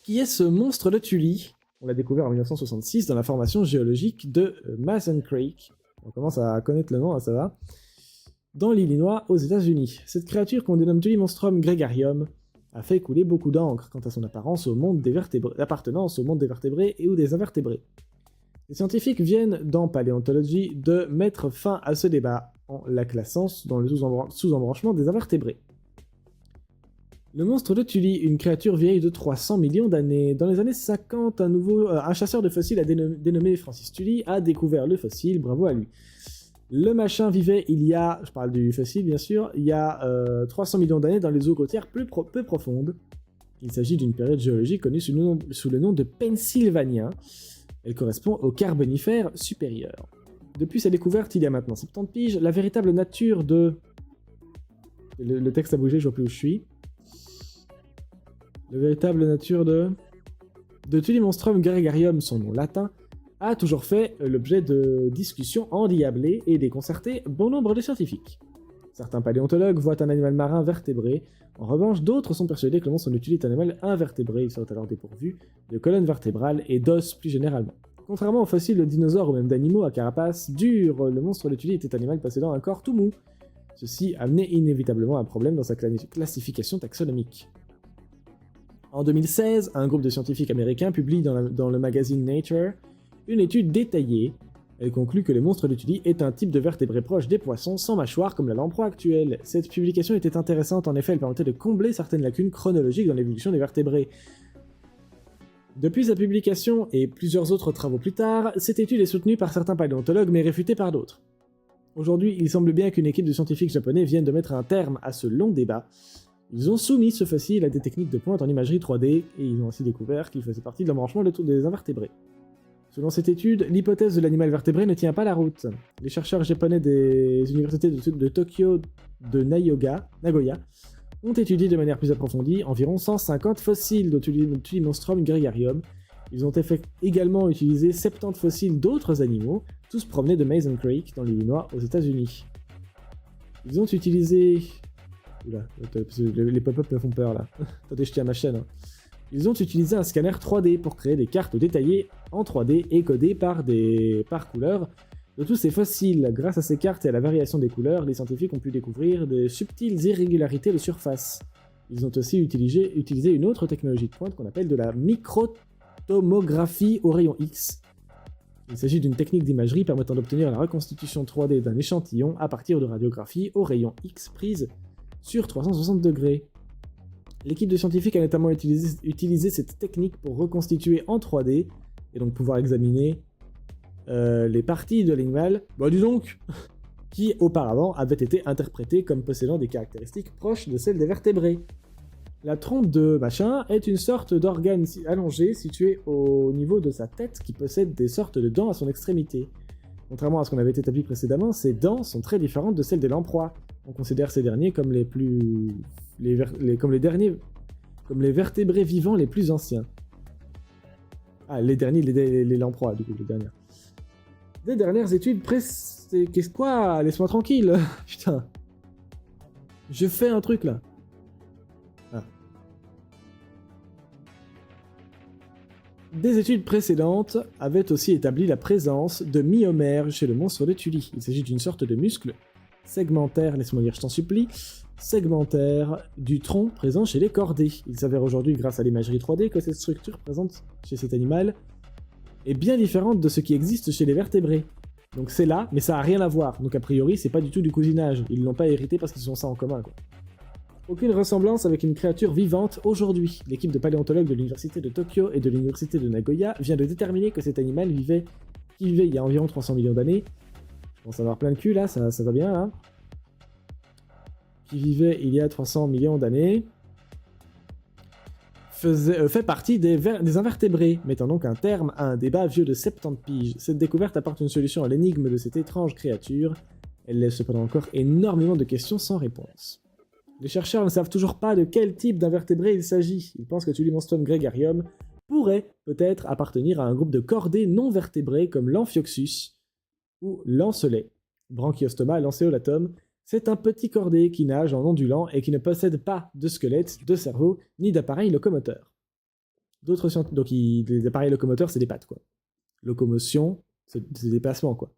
Qui est ce monstre de Tully ? On l'a découvert en 1966 dans la formation géologique de Mason Creek. On commence à connaître le nom, hein, ça va. Dans l'Illinois, aux États-Unis. Cette créature qu'on dénomme Tully Monstrum gregarium a fait couler beaucoup d'encre quant à son apparence au monde des appartenance au monde des vertébrés et ou des invertébrés. Les scientifiques viennent, dans Paléontologie, de mettre fin à ce débat en la classant dans le sous-embranchement des invertébrés. Le monstre de Tully, une créature vieille de 300 millions d'années. Dans les années 50, un chasseur de fossiles dénommé Francis Tully a découvert le fossile, bravo à lui. Le machin vivait je parle du fossile bien sûr, il y a 300 millions d'années dans les eaux côtières peu profondes. Il s'agit d'une période géologique connue sous le nom de Pennsylvanien. Elle correspond au Carbonifère supérieur. Depuis sa découverte il y a maintenant 70 piges, la véritable nature de... Le texte a bougé, je vois plus où je suis. La véritable nature de Tully Monstrum gregarium, son nom latin, a toujours fait l'objet de discussions endiablées et déconcertées bon nombre de scientifiques. Certains paléontologues voient un animal marin vertébré, en revanche d'autres sont persuadés que le monstre de Tully est un animal invertébré, il serait alors dépourvu de colonne vertébrale et d'os plus généralement. Contrairement aux fossiles de dinosaures ou même d'animaux à carapace dure, le monstre de Tully était un animal possédant un corps tout mou. Ceci amenait inévitablement un problème dans sa classification taxonomique. En 2016, un groupe de scientifiques américains publie dans le magazine Nature une étude détaillée Elle conclut que les monstres de Tully est un type de vertébré proche des poissons sans mâchoire comme la lamproie actuelle. Cette publication était intéressante, en effet, elle permettait de combler certaines lacunes chronologiques dans l'évolution des vertébrés. Depuis sa publication et plusieurs autres travaux plus tard, cette étude est soutenue par certains paléontologues mais réfutée par d'autres. Aujourd'hui, il semble bien qu'une équipe de scientifiques japonais vienne de mettre un terme à ce long débat. Ils ont soumis ce fossile à des techniques de pointe en imagerie 3D, et ils ont ainsi découvert qu'il faisait partie de l'embranchement des invertébrés. Selon cette étude, l'hypothèse de l'animal vertébré ne tient pas la route. Les chercheurs japonais des universités de Tokyo de Nagoya ont étudié de manière plus approfondie environ 150 fossiles d'Otulimonstrum gregarium. Ils ont également utilisé 70 fossiles d'autres animaux, tous provenus de Mason Creek, dans l'Illinois, aux États-Unis. Ils ont utilisé... Oula, les pop-up me font peur là. Attendez, je tiens à ma chaîne. Hein. Ils ont utilisé un scanner 3D pour créer des cartes détaillées en 3D et codées par couleur de tous ces fossiles. Grâce à ces cartes et à la variation des couleurs, les scientifiques ont pu découvrir de subtiles irrégularités de surface. Ils ont aussi utilisé une autre technologie de pointe qu'on appelle de la microtomographie au rayon X. Il s'agit d'une technique d'imagerie permettant d'obtenir la reconstitution 3D d'un échantillon à partir de radiographie au rayon X prise sur 360 degrés. L'équipe de scientifiques a notamment utilisé cette technique pour reconstituer en 3D, et donc pouvoir examiner les parties de l'animal, dis donc, qui auparavant avaient été interprétées comme possédant des caractéristiques proches de celles des vertébrés. La trompe de machin est une sorte d'organe allongé situé au niveau de sa tête qui possède des sortes de dents à son extrémité. Contrairement à ce qu'on avait établi précédemment, ces dents sont très différentes de celles des lamproies. On considère ces derniers comme les vertébrés vivants les plus anciens. Ah, les lamproies, du coup, les dernières. Des dernières études Qu'est-ce quoi? Laisse-moi tranquille. Putain. Je fais un truc, là. Ah. Des études précédentes avaient aussi établi la présence de myomères chez le monstre de Tully. Il s'agit d'une sorte de muscle segmentaire, laisse-moi lire, je t'en supplie, segmentaire du tronc présent chez les cordés. Il s'avère aujourd'hui, grâce à l'imagerie 3D, que cette structure présente chez cet animal est bien différente de ce qui existe chez les vertébrés. Donc c'est là, mais ça a rien à voir. Donc a priori, c'est pas du tout du cousinage. Ils l'ont pas hérité parce qu'ils ont ça en commun, quoi. Aucune ressemblance avec une créature vivante aujourd'hui. L'équipe de paléontologues de l'université de Tokyo et de l'université de Nagoya vient de déterminer que cet animal vivait il y a environ 300 millions d'années. Je commence à avoir plein de cul là, ça va bien là. Qui vivait il y a 300 millions d'années. Fait partie des invertébrés, mettant donc un terme à un débat vieux de 70 piges. Cette découverte apporte une solution à l'énigme de cette étrange créature. Elle laisse cependant encore énormément de questions sans réponse. Les chercheurs ne savent toujours pas de quel type d'invertébré il s'agit. Ils pensent que Tulimonstrum gregarium pourrait peut-être appartenir à un groupe de chordés non vertébrés comme l'Amphioxus ou l'Ancelet. Branchiostoma lanceolatum, c'est un petit chordé qui nage en ondulant et qui ne possède pas de squelette, de cerveau, ni d'appareil locomoteur. Donc les appareils locomoteurs, c'est des pattes, quoi. Locomotion, c'est des déplacements, quoi.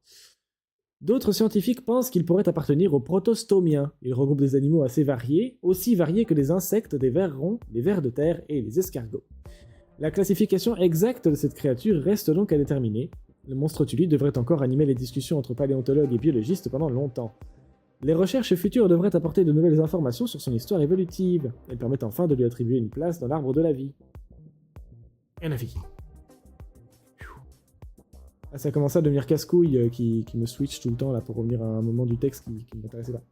D'autres scientifiques pensent qu'il pourrait appartenir aux protostomiens. Il regroupe des animaux assez variés, aussi variés que les insectes, des vers ronds, les vers de terre et les escargots. La classification exacte de cette créature reste donc à déterminer. Le monstre Tully devrait encore animer les discussions entre paléontologues et biologistes pendant longtemps. Les recherches futures devraient apporter de nouvelles informations sur son histoire évolutive. Elles permettent enfin de lui attribuer une place dans l'arbre de la vie. Un avis. Ah, ça commence à devenir casse-couille qui me switch tout le temps là pour revenir à un moment du texte qui ne m'intéressait pas.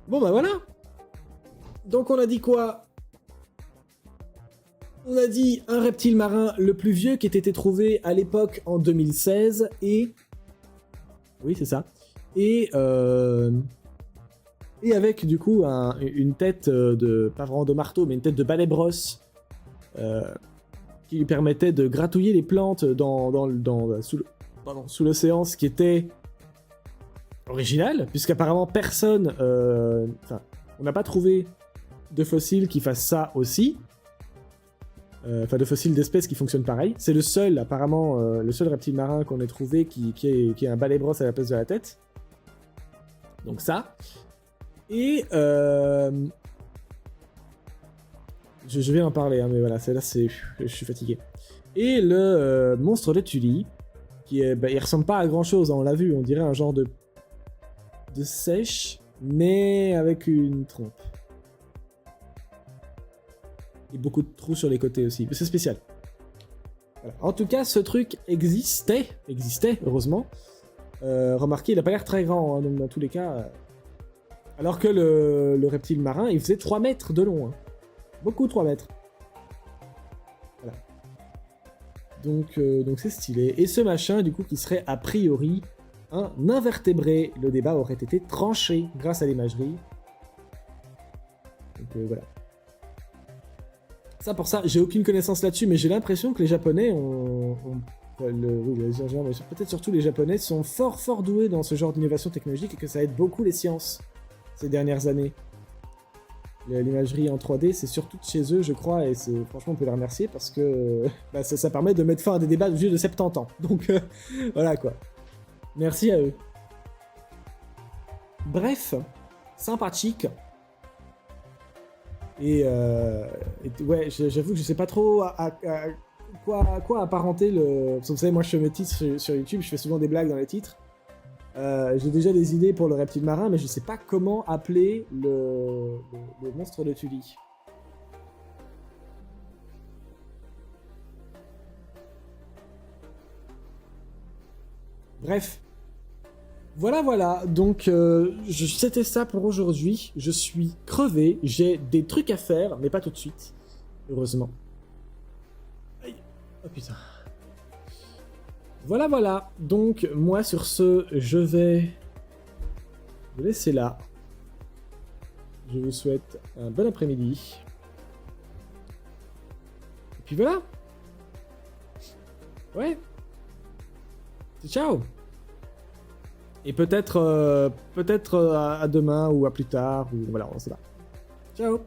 Bon bah voilà. Donc on a dit quoi? On a dit un reptile marin le plus vieux qui ait été trouvé à l'époque en 2016 et... Oui c'est ça. Et avec du coup une tête de... pas vraiment de marteau mais une tête de balai brosse qui lui permettait de gratouiller les plantes sous l'océan, ce qui était original, puisqu'apparemment personne... on n'a pas trouvé de fossiles qui fassent ça aussi. De fossiles d'espèces qui fonctionnent pareil. C'est le seul, apparemment, le seul reptile marin qu'on ait trouvé qui a un balai brosse à la place de la tête. Donc ça. Et... Je vais en parler, hein, mais voilà, je suis fatigué. Et le monstre de Tully, il ressemble pas à grand chose, on l'a vu, on dirait un genre de sèche, mais avec une trompe. Et beaucoup de trous sur les côtés aussi, c'est spécial. Voilà. En tout cas, ce truc existait, heureusement. Remarquez, il a pas l'air très grand, hein, donc dans tous les cas. Alors que le reptile marin, il faisait 3 mètres de long. Hein. Beaucoup 3 mètres. Voilà. Donc c'est stylé. Et ce machin, du coup, qui serait a priori un invertébré. Le débat aurait été tranché grâce à l'imagerie. Donc voilà. Ça, pour ça, j'ai aucune connaissance là-dessus, mais j'ai l'impression que les Japonais peut-être surtout les Japonais sont fort doués dans ce genre d'innovation technologique et que ça aide beaucoup les sciences ces dernières années. L'imagerie en 3D, c'est surtout de chez eux, je crois, et franchement, on peut les remercier parce que ça permet de mettre fin à des débats de vieux de 70 ans. Donc, voilà quoi. Merci à eux. Bref, sympathique. Et ouais, j'avoue que je sais pas trop à quoi apparenter le... Parce que vous savez, moi je fais mes titres sur YouTube, je fais souvent des blagues dans les titres. J'ai déjà des idées pour le reptile marin, mais je sais pas comment appeler le monstre de Tully. Bref. Voilà, donc c'était ça pour aujourd'hui. Je suis crevé, j'ai des trucs à faire, mais pas tout de suite, heureusement. Aïe. Oh putain. Voilà, donc moi sur ce, je vais vous laisser là. Je vous souhaite un bon après-midi. Et puis voilà. Ouais. Ciao. Et peut-être à demain ou à plus tard, ou voilà, on sait pas. Ciao.